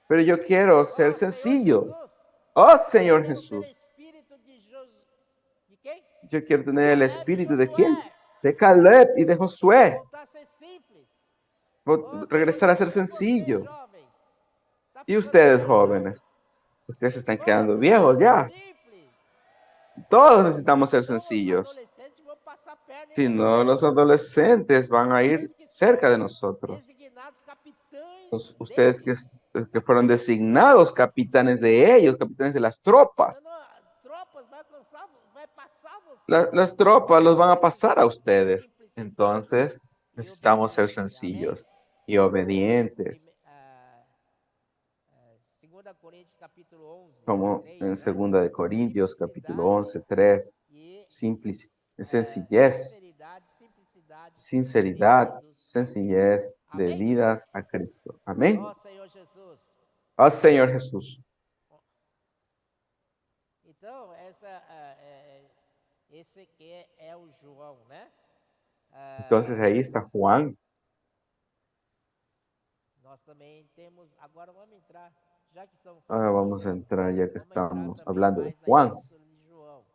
Pero yo quiero ser sencillo. Oh, Señor Jesús. Yo quiero tener el espíritu ¿de quién? De Caleb y de Josué. Regresar a ser sencillo. Y ustedes, jóvenes, ustedes se están quedando viejos ya. Todos necesitamos ser sencillos. Si no, los adolescentes van a ir cerca de nosotros. Ustedes que fueron designados capitanes de ellos, capitanes de las tropas. Las tropas los van a pasar a ustedes. Entonces, necesitamos ser sencillos y obedientes. Como en 2 de Corintios, capítulo 11, 3. Sencillez, sinceridad, sencillez de vidas a Cristo. Amén. Oh, Señor Jesús. Entonces ahí está Juan. Ahora vamos a entrar, ya que estamos hablando de Juan.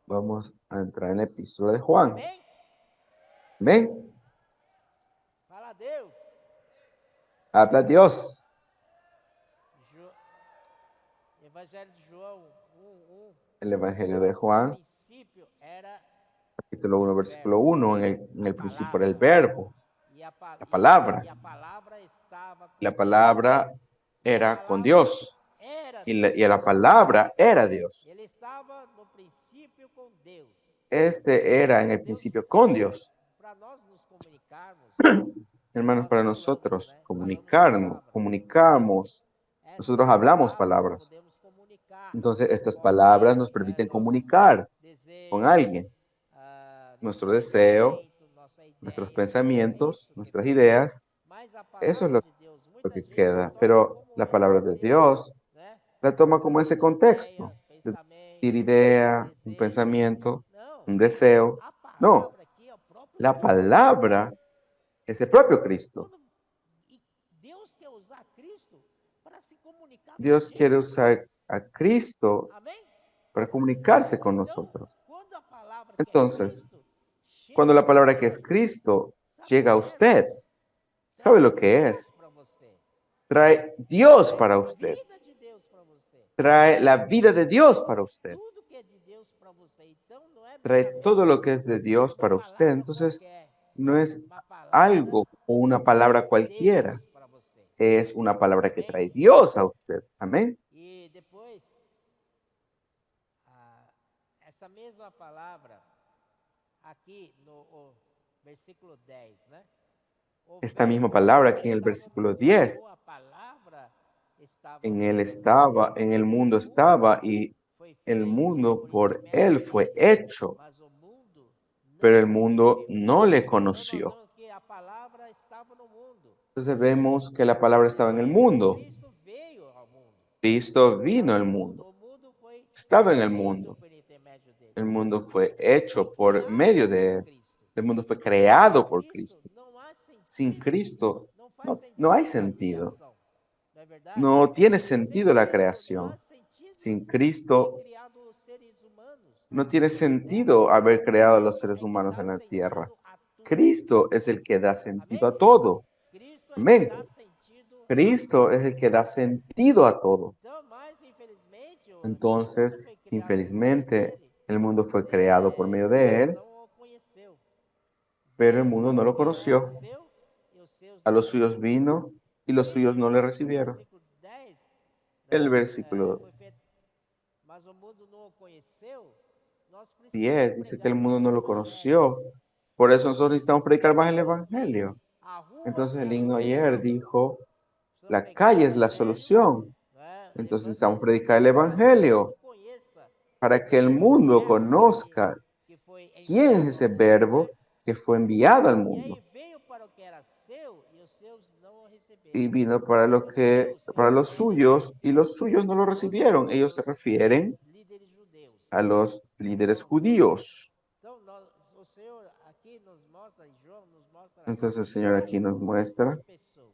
Vamos a entrar en la epístola de Juan. Amén. Habla Dios. El Evangelio de Juan, capítulo 1, versículo 1, en el principio era el verbo, la palabra. La palabra era con Dios. Y la palabra era Dios. Este era en el principio con Dios. Hermanos, para nosotros comunicamos, nosotros hablamos palabras. Entonces, estas palabras nos permiten comunicar con alguien. Nuestro deseo, nuestros pensamientos, nuestras ideas, eso es lo que queda. Pero la palabra de Dios la toma como ese contexto. Decir idea, un pensamiento, un deseo. No, la palabra es el propio Cristo. Dios quiere usar a Cristo para comunicarse con nosotros. Entonces, cuando la palabra que es Cristo llega a usted, ¿sabe lo que es? Trae Dios para usted. Trae la vida de Dios para usted. Trae todo lo que es de Dios para usted. Entonces, no es algo o una palabra cualquiera. Es una palabra que trae Dios a usted. Amén. Essa mesma palavra aqui no versículo 10, né? Esta misma palabra aquí en el versículo 10. En él estaba, en el mundo estaba y el mundo por él fue hecho, pero el mundo no le conoció. Entonces vemos que la palabra estaba en el mundo. Cristo vino al mundo. Estaba en el mundo. El mundo fue hecho por medio de él. El mundo fue creado por Cristo. Sin Cristo no hay sentido. No tiene sentido la creación. Sin Cristo no tiene sentido haber creado a los seres humanos en la tierra. Cristo es el que da sentido a todo. Amén. Cristo es el que da sentido a todo. Entonces, infelizmente, el mundo fue creado por medio de él, pero el mundo no lo conoció. A los suyos vino y los suyos no le recibieron. El versículo 10 dice que el mundo no lo conoció. Por eso nosotros necesitamos predicar más el Evangelio. Entonces el himno ayer dijo, la calle es la solución. Entonces necesitamos predicar el Evangelio para que el mundo conozca quién es ese verbo, que fue enviado al E mundo. aí veio para o que era seu e os seus não o receberam. Y vino para los suyos, y los suyos no lo recibieron. Ellos se refieren Líderes judeus. a los líderes judíos. Então, o Senhor aqui nos mostra, e João nos mostra Entonces el Señor aquí nos muestra pessoas.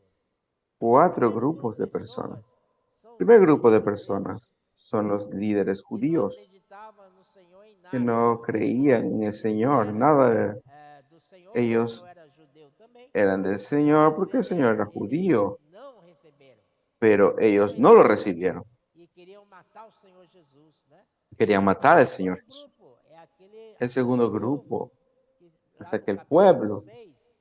4 grupos de personas. São El primer os grupo de líderes personas son los líderes que não judíos, acreditavam no Senhor em nada. que no creían en el Señor, nada. Do Senhor, Ellos o Senhor era judeu também. Eran del Señor porque el Señor era judío, Eles não receberam. pero ellos no lo recibieron. E queriam matar o Senhor Jesus, né? Querían matar al O Señor segundo Jesús. grupo é aquele El segundo povo grupo que, es lá no aquel capítulo pueblo, 6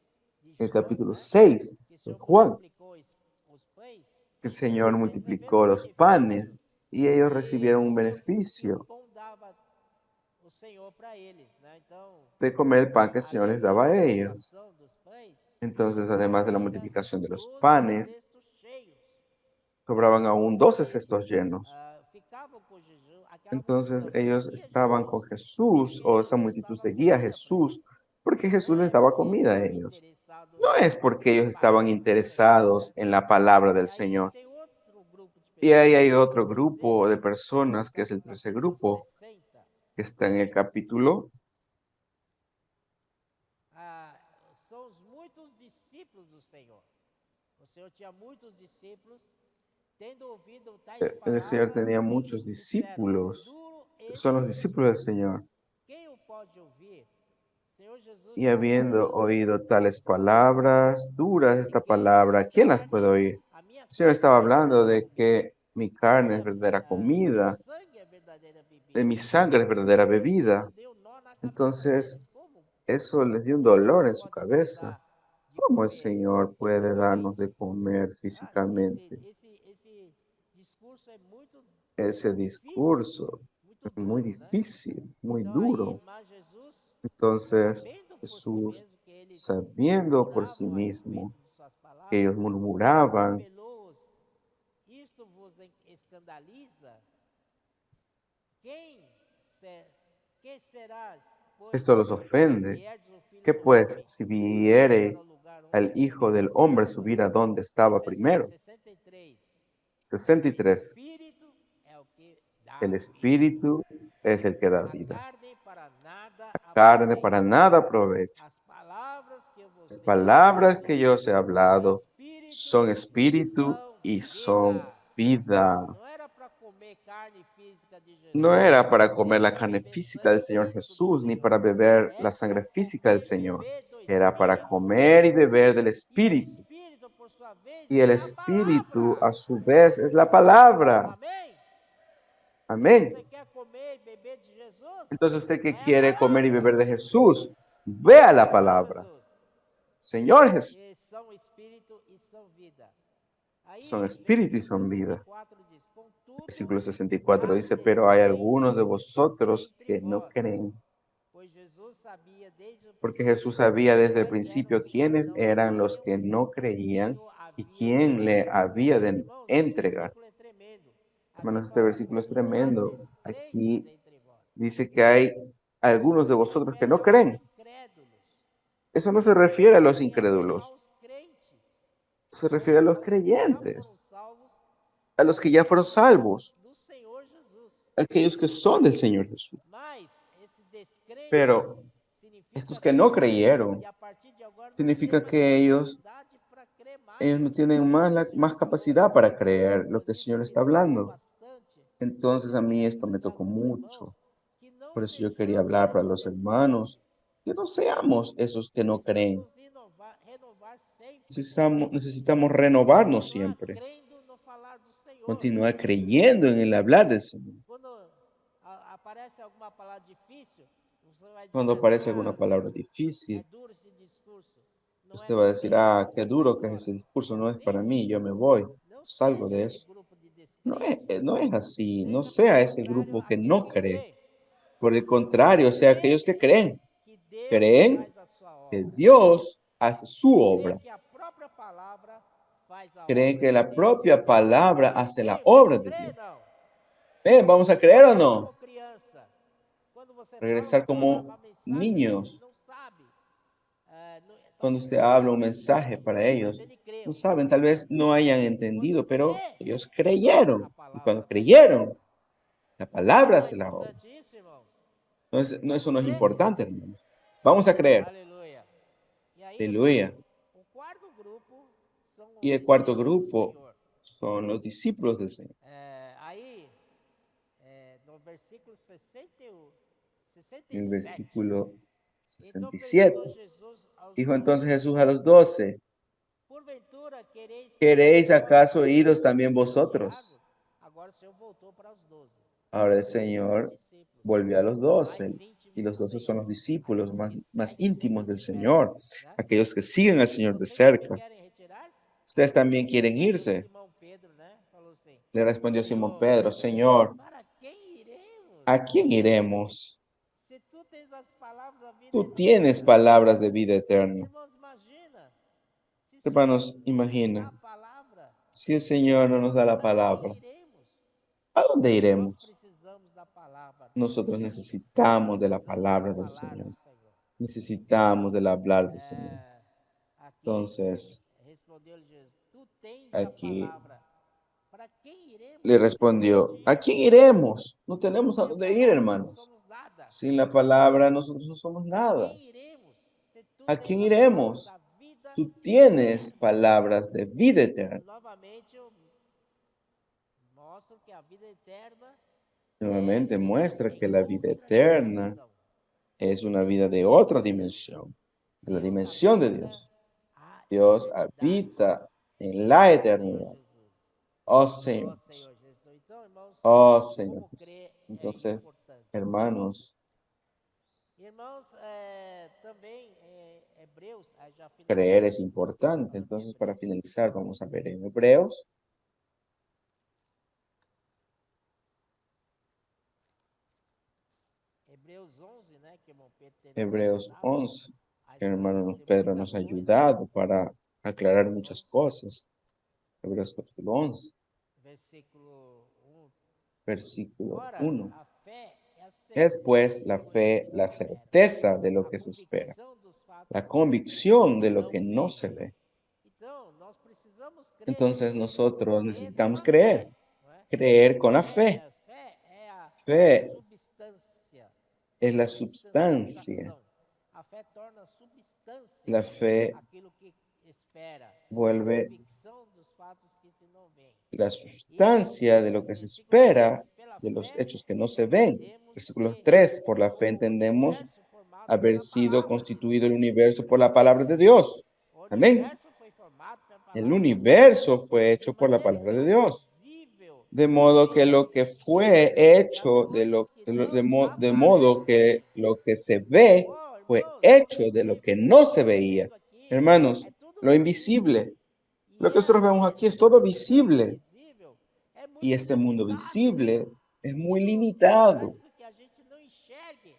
de el João, capítulo né? 6 Que o de Senhor Juan, multiplicou os pães. que el Señor multiplicó los panes y ellos recibieron un beneficio O pão dava o Senhor para eles, né? Então, de comer el pan que el Señor les daba a ellos. multiplicação dos pães, Entonces, además de la ainda multiplicación de los 12 panes, cestos cheios. cobraban aún 12 cestos llenos. Ficavam com Jesus, aquela Entonces multidão ellos seguia estaban Jesus, con Jesús, o esa multitud seguía a Jesús, porque Jesús les daba comida a ellos. No es porque ellos estaban interesados en la palabra del Señor. Tem outro grupo de Y ahí pessoas, hay otro grupo de personas, que es el tercer capítulo grupo, 60, que está en el capítulo. são os muitos discípulos do Senhor. O Senhor tinha muitos discípulos, tendo ouvido tais El palavras, Señor tenía muchos disseram, discípulos. duro Son los este discípulos del Señor. quem o pode ouvir? Senhor Jesus Y habiendo oído tales palabras duras, esta palabra, ¿quién las puede oír? a minha El Señor estaba carne hablando de que mi carne es verdadera comida, sangue é verdadeira bebida. de mi sangre es verdadera bebida. Deu nó na cabeça Entonces, deles. Como eso les dio un dolor en su pode cabeza. dar de ¿Cómo el comer Señor puede darnos de comer Esse, físicamente? esse discurso é muito Ese discurso muito es muy duro, né? difícil, muy Então, duro. aí, mas Jesus, Entonces, sabendo por si Jesús, mesmo que eles sabiendo por sí murmuravam a mismo respeito de suas palavras, que ellos murmuraban, apelou-os, isto vos escandaliza? Que serás, pois, esto los ofende. vierdes o filho ¿Qué do pues, homem, si para o viereis lugar al onde Hijo del Hombre subir a donde estaba primero? 63. 63. Espírito é o que dá El vida. Espíritu es el que da A vida. carne para nada Carne aproveita. para nada aprovecha. As palavras que eu vos Las tenho palabras falado que yo os he hablado espírito son espíritu y son vida. Não era para comer carne física de Jesus. No era para comer la para carne beber física del sangue Señor físico do Jesús, ni Senhor. para beber la Era sangre para física del comer e Señor. beber do Era para Espírito. comer y beber del E o Espíritu. Espírito, por sua vez, Y el é a Espíritu, palavra. a su vez, es la palabra. Amém? Amén. Você quer comer e beber de Jesus? Entonces, usted que Vai a quiere comer y palavra. beber de Jesús, vea la palabra. Jesus. Señor Jesús, E são espírito e são vida. Aí, son espíritu y son vida. 64 diz, contudo, Versículo 64 há dice, pero hay descrentes algunos de vosotros entre que no vós, creen. pois Jesus sabia desde o Porque princípio Jesús sabía desde el quais principio eram os que quiénes não eran los criam que no e creían quem o y havia quién de le dar. había de Irmãos, esse entregar. versículo é tremendo. Aqui Hermanos, este fala, versículo es há tremendo. descrentes Aquí entre vós. dice que hay algunos de Isso não se vosotros que refere no aos creen. incrédulos, Eso no se refiere a los se refere incrédulos, aos crentes, se refiere a los aos que já foram creyentes, salvos a los que ya fueron salvos, do Senhor Jesus. aquellos que son del Señor Jesús. Mas esse descrente Pero significa estos que no creyeron, que a partir de agora não significa tem mais que capacidade para crer mais. ellos no tienen más capacidad para creer lo que el Señor está hablando. Entonces a mí esto me tocó mucho. Por eso yo quería hablar para los hermanos, que no seamos esos que no creen. Necesitamos renovarnos siempre, continuar creyendo en el hablar del Señor. Aparece alguma palavra difícil, você vai dizer Cuando assim, aparece alguna palabra é difícil, duro esse discurso. Não usted é va a para decir, mim, ah, qué sai duro que es fora. ese discurso, no es Assim, para mí, yo me voy, não salgo seja de esse eso. grupo de No descrentes. no es así, no Seja, sea pelo ese contrário, grupo que aquele no que cree. crê Por el contrario, sea aquellos que creen, que Deus creen faz a sua que obra. Dios hace su Crê obra, que a própria palavra faz a creen obra que de la Deus. propia palabra hace la Ei, obra vamos de crer, Dios. não? Ven, ¿vamos a creer o no? Como criança, quando você Regresar fala como uma mensagem, niños. eles não sabem. Cuando usted habla un mensaje para ellos, no saben, tal vez no hayan entendido, pero ellos creyeron. Y cuando creyeron, la palabra se la obra. Eso no es importante, hermanos. Vamos a creer. Aleluia. E aí, Aleluya. o quarto grupo são os Y el cuarto discípulos do grupo Senhor. son los discípulos del Señor. Aí, no versículo 61, En el 67, versículo então 67, perguntou Jesus aos dijo 12, entonces Jesús a los 12, porventura ¿queréis acaso iros como también Pedro e vosotros? Tiago? Agora o Senhor voltou para os 12. Ahora el Os 12 Señor discípulos volvió a los 12 mais íntimos y do los 12 Senhor, son los discípulos aqueles que más seguem o íntimos Senhor del de Señor, perto, né? aquellos que siguen al Señor de Vocês também cerca. querem retirar-se? ¿Ustedes también quieren Aí o irse? Simão Pedro, né, falou assim: Le respondió Simón Senhor, Pedro, Señor, para quem iremos? ¿a quién iremos? Se tu tens as palavras da vida Tú tienes eterna. palabras de vida eterna. Irmãos, imagina, se o Senhor Hermanos, não nos dá imagina, a palavra, si el Señor no nos da la para palabra, quem iremos? ¿a dónde Nós iremos? precisamos da palavra. Nosotros necesitamos de la Precisamos palabra del falar Señor. do Senhor. Necesitamos del hablar del Señor. Aqui Entonces, respondeu-lhe Jesus: Tu tens a aquí palavra. Para quem iremos? le Não temos respondió, onde ¿a ir. quién iremos? No tenemos a Sem a dónde ir, palavra não hermanos. somos nada. Sin la palabra nosotros no somos nada. Quem iremos? Se tu ¿A tens quién a palavra iremos? da vida Tú tienes eterna. palabras de vida eterna. Novamente eu mostro que a vida eterna Nuevamente muestra em que la vida outra eterna dimensão. es una vida de otra dimensión, de la Deus dimensión de habita Dios. a Dios eternidade. habita en Ó la Senhor eternidad. Jesus. Oh Ó Señor. Senhor Jesus. Então, irmãos, Oh Señor. como crer é Entonces, importante. hermanos, Irmãos, também Hebreus, já creer es finalizando, importante. falando de Entonces, para Hebreus, finalizar, vamos a ver en Hebreos, Hebreus 11, né, que o irmão Pedro tem nos Hebreos ajudado 11. a Hermano esclarecer Pedro muita nos ha coisa. ayudado para aclarar Hebreus muchas 11, cosas. Hebreos capítulo 11, versículo 1. versículo Ora, 1. a fé é a Es pues certeza la de coisas fe, que la se esperam, certeza de lo a que se espera, convicção dos fatos la que convicción de se lo não que no veem. se ve. Então, nós precisamos crer, Entonces nosotros crer necesitamos com a creer, fé, não é? creer con la fe. Fé é a Fe substância, es la substancia. substanciação. A fé torna substância La fe aquilo que espera, vuelve convicção dos fatos que se não veem. la sustancia de lo que se espera, de los hechos que no se ven. Versículo 3. Por la fe entendemos Universo formado haber pela sido palavra. constituido el universo por la palabra de Dios. O Amén. universo foi formado pela El palavra, universo fue de hecho por la maneira palabra que de o Dios. visível De modo que lo que fue hecho, das coisas que não de modo que lo que se ve Oh, fue irmãos, hecho de lo invisível que que no nós se estamos veía. vendo aqui Hermanos, é tudo lo visível. invisible, E lo que nosotros vemos aquí es todo esse mundo visible. visível é muito Y este mundo limitado. visible es muy E limitado. faz com que a gente não enxergue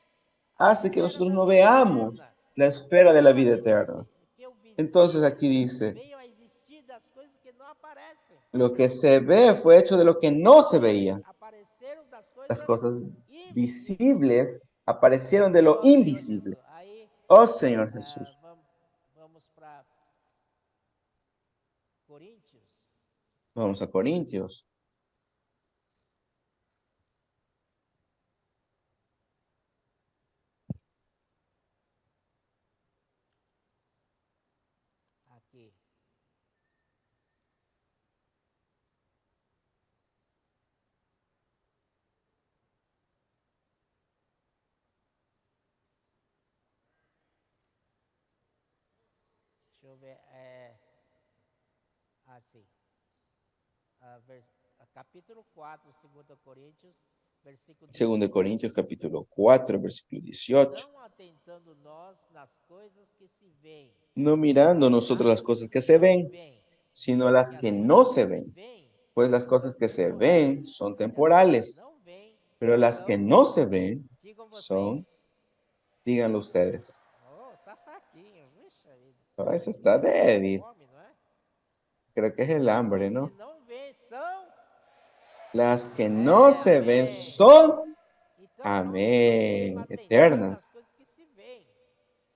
a Hace que esfera nosotros da no vida veamos eterna. la esfera de la vida Aqui diz eterna. que o Entonces visível aquí dice, veio a existir das coisas que não aparecem. lo que se ve fue hecho de lo que no se veía. Apareceram das Las coisas cosas invisíveis. visibles aparecieron de lo Oh, Senhor invisible. Jesus. Aí Oh Señor Jesús. vamos para Coríntios. Vamos a Corintios. Aqui. Deixa eu ver. Assim. Capítulo 4, 2 Coríntios, versículo 2 18. Corintios capítulo 4, versículo 18. Não atentando nós nas coisas que se veem, No mirando nosotros las cosas que se ven, sino las que no se ven. Pues las cosas que se ven son temporales, pero las que no se ven son, díganlo ustedes. Oh, tá fraquinho, vixe aí. Oh, eso está débil. Fome, não é? Creo que es el As hambre, que ¿no? se não vê são. Las que no se ven son, Então, nós amén, devemos atentar eternas. nas coisas que se veem.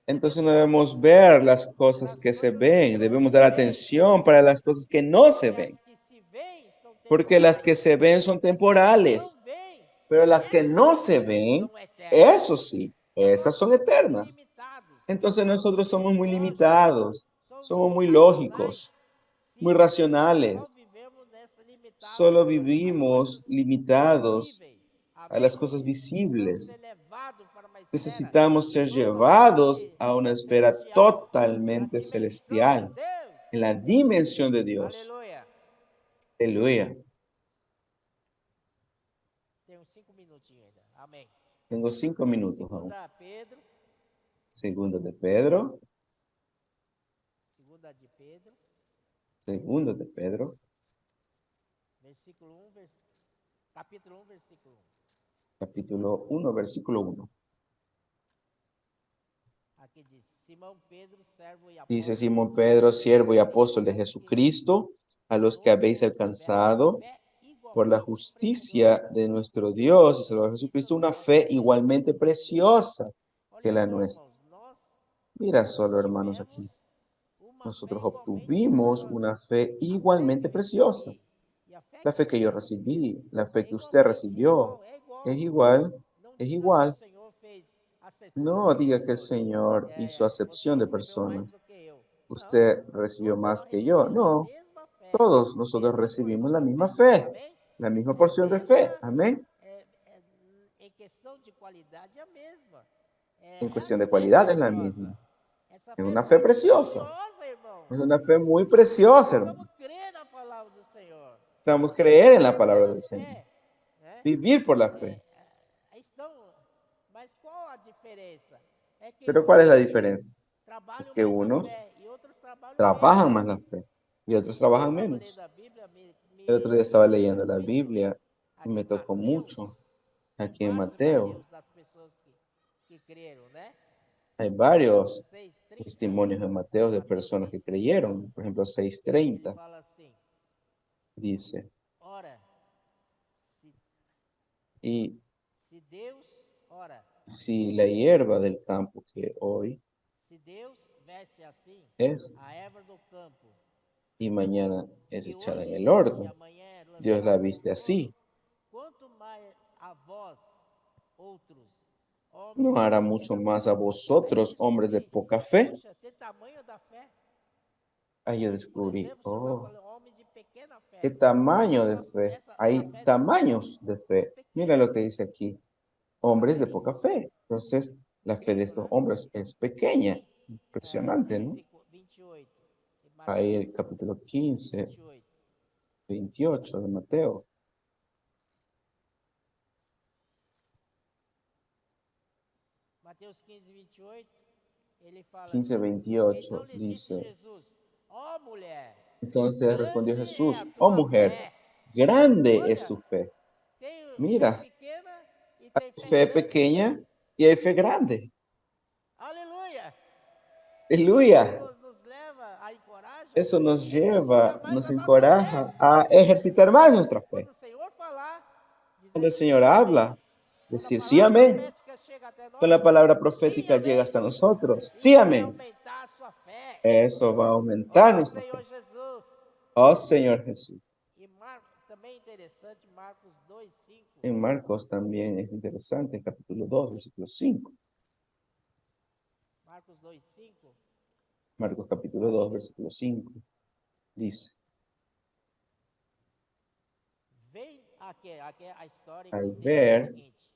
Entonces no debemos ver las cosas que se ven, debemos dar atención para las cosas que no se ven, porque las que se ven son temporales, pero las que no se ven, eso sí, esas son eternas. Entonces nosotros somos muy limitados, somos muy lógicos, muy racionales. Solo vivimos limitados a las cosas visibles. Necesitamos ser llevados a una esfera totalmente celestial, en la dimensión de Dios. Aleluia. Aleluya. Tenho 5 minutinhos ainda. Amém. Tengo 5 minutos aún. Segunda Pedro, Segundo de Pedro, segunda de Pedro, segundo de Pedro, versículo 1, capítulo 1, versículo 1. capítulo 1, versículo 1. Aqui diz: Simão Pedro, servo e Dice apóstolo, Simón Pedro, siervo y apóstol de Jesucristo, a los que habéis alcanzado por la justicia de nuestro Dios y Salvador Jesucristo, una fe igualmente preciosa que la nuestra. Mira solo, hermanos, aquí. Nosotros obtuvimos una fe igualmente preciosa. La fe que yo recibí, la fe que usted recibió, es igual, es igual. No diga que el Señor hizo acepción de personas. Usted recibió más que yo. No, todos nosotros recibimos la misma fe, la misma porción de fe. Amén. Em questão de qualidade é a mesma. En cuestión de cualidad es la misma. Es una fe preciosa. Irmão. Es una fe muy preciosa, hermano. Vamos crer na palavra do Senhor. Necesitamos creer en la palabra del Señor. Né? Vivir por la fe. Mas qual a diferença? É que Pero ¿cuál es la diferencia? trabalham Es que mais a unos fé e outros trabalham trabajan menos. más la fe y otros trabajan Eu tava menos. lendo a Bíblia, El otro día estaba leyendo la totalmente Biblia y aqui me em tocó Mateus, mucho. Aquí en Marcos e Mateo Mateus, das pessoas que creram, né? hay varios 6:30, testimonios de Mateo de Mateus personas que 6:30, creyeron. Por ejemplo, ele 6:30 fala assim: dice, ora, se y Deus, ora, si la hierba del campo que hoy se Deus veste assim es a erva do campo, y mañana es que echada hoje en el existe e horno, amanhã é Dios la lançada no viste forno, así, quanto mais a vós, outros, homens ¿no de hará pequena mucho fé. más a Aí eu vosotros, hombres de descobri, poca fe? poxa, tem tamanho da fé. Ahí yo Esse, por descubrí, exemplo, o senhor está oh, falando homens de pequena fé. qué tamaño de Essas, fe. essa, a Hay fé desses tamaños homens de são fe. Mira pequenas. lo que dice aquí, hombres de poca fe. Entonces, la fe de estos hombres es pequeña. Aí, Impresionante, ¿no? 28, Ahí Mateus el capítulo 15, 28. 28 de Mateo. Mateus 15, 28, ele fala 15, assim: 28 Então lhe disse dice, Jesus: Ó mulher, entonces respondió grande é a Jesús, oh tua mujer, fé. grande es Olha, tu fe. tem fé Mira, pequena e hay tem fé fe grande. pequeña y hay fe grande. Aleluia! Aleluya. Isso nos leva a encorajar, Eso nos exercitar lleva, mais nos a nossa fé. encoraja a ejercitar más nuestra fe. Quando o Senhor falar, Cuando dizer el Señor sim, amém. habla, Quando a decir sí, palavra amén. profética chega até Con nós, la palabra sim, profética llega amém. hasta nosotros. Sí, Isso vai amén. aumentar a sua fé. Eso va a aumentar Ó nuestra Senhor fe. Jesus. Oh Señor Jesús. E também interessante, Marcos 2:5. En Marcos también es interesante, capítulo 2, versículo 5. Marcos 2:5. Marcos capítulo 2, versículo 5. Dice, Vem aqui a história al contexto é o ver, seguinte.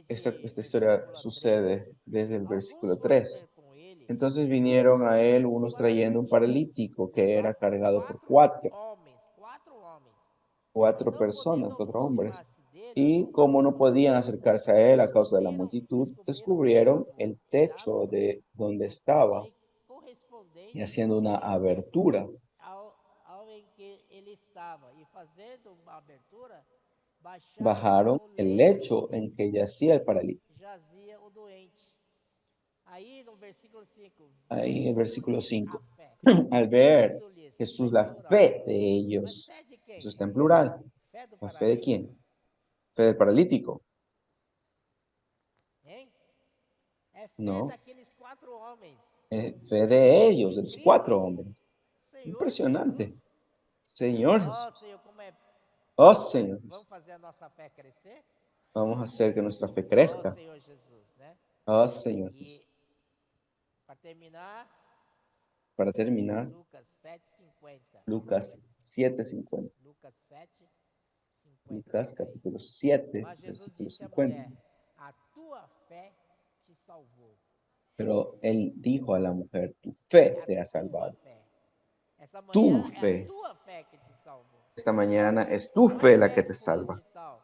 esta Desde historia versículo 3. sucede desde el Alguns versículo foram 3. ter com ele, Entonces vinieron a él unos trayendo un paralítico que era levado por cargado por quatro homens. E cuatro não personas, podendo 4 hombres. aproximar-se dele, Y como no podían acercarse a él a causa de la multitud, descubrieron el techo de donde estaba e y correspondente haciendo una abertura, ao em que ele estava, e fazendo uma abertura, baixaram bajaron o el leito lecho en que yacía el paralítico. que jazia o doente. Aí no versículo 5, Ahí en el versículo vendo-lhes a 5. fé, Al ver vendo-lhes, Jesús está em la plural. fe de Mas ellos, fé de quem? eso está en plural. Fé do ¿La fe de paralítico? quién? Fe del paralítico. Hein? É fé No. daqueles 4 homens. Fe de ellos, de los 4 hombres. Senhor Impresionante. Jesus. Señor Oh, Jesús. Senhor, como é. Oh, Señor Vamos Jesús. fazer a nossa fé crescer? Vamos a hacer que nuestra fe Oh, crezca. Senhor Jesus, né? Oh, Señor E Jesús. para terminar, Para terminar, Lucas 7:50. Lucas 7:50. Lucas 7:50. Lucas Diga aí. capítulo 7, Mas Jesus versículo disse à 50. mulher: a tua fé te salvou. Pero él dijo a la mujer, tu fe É te ha a tua salvado. fé. Essa Tu manhã é fe. a tua fé que te salvou. Esta mañana es tu Não é fe la fé que de te fulano salva. de tal.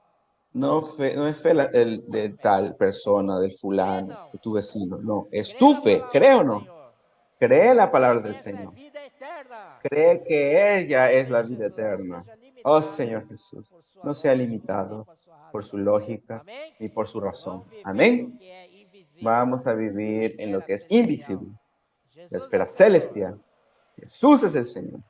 No, no es fe de tal persona, del Crê fulano, não. de tu vecino. No, es Crê tu na fe. palavra ¿Cree do o no? Senhor. Cree la Crê palabra que del essa é Señor. vida eterna. Cree que ella Oh, es la Senhor vida Jesus, não eterna. seja Oh, limitado Señor Jesús, por sua no sea lógica, nem limitado por sua por su razão. lógica Amém? ni por su razón. Vamos viver no Amén. que é invisível. Vamos a A vivir en lo esfera que es celestial. invisible, la Jesus é esfera o Senhor. celestial. Jesús es el Señor.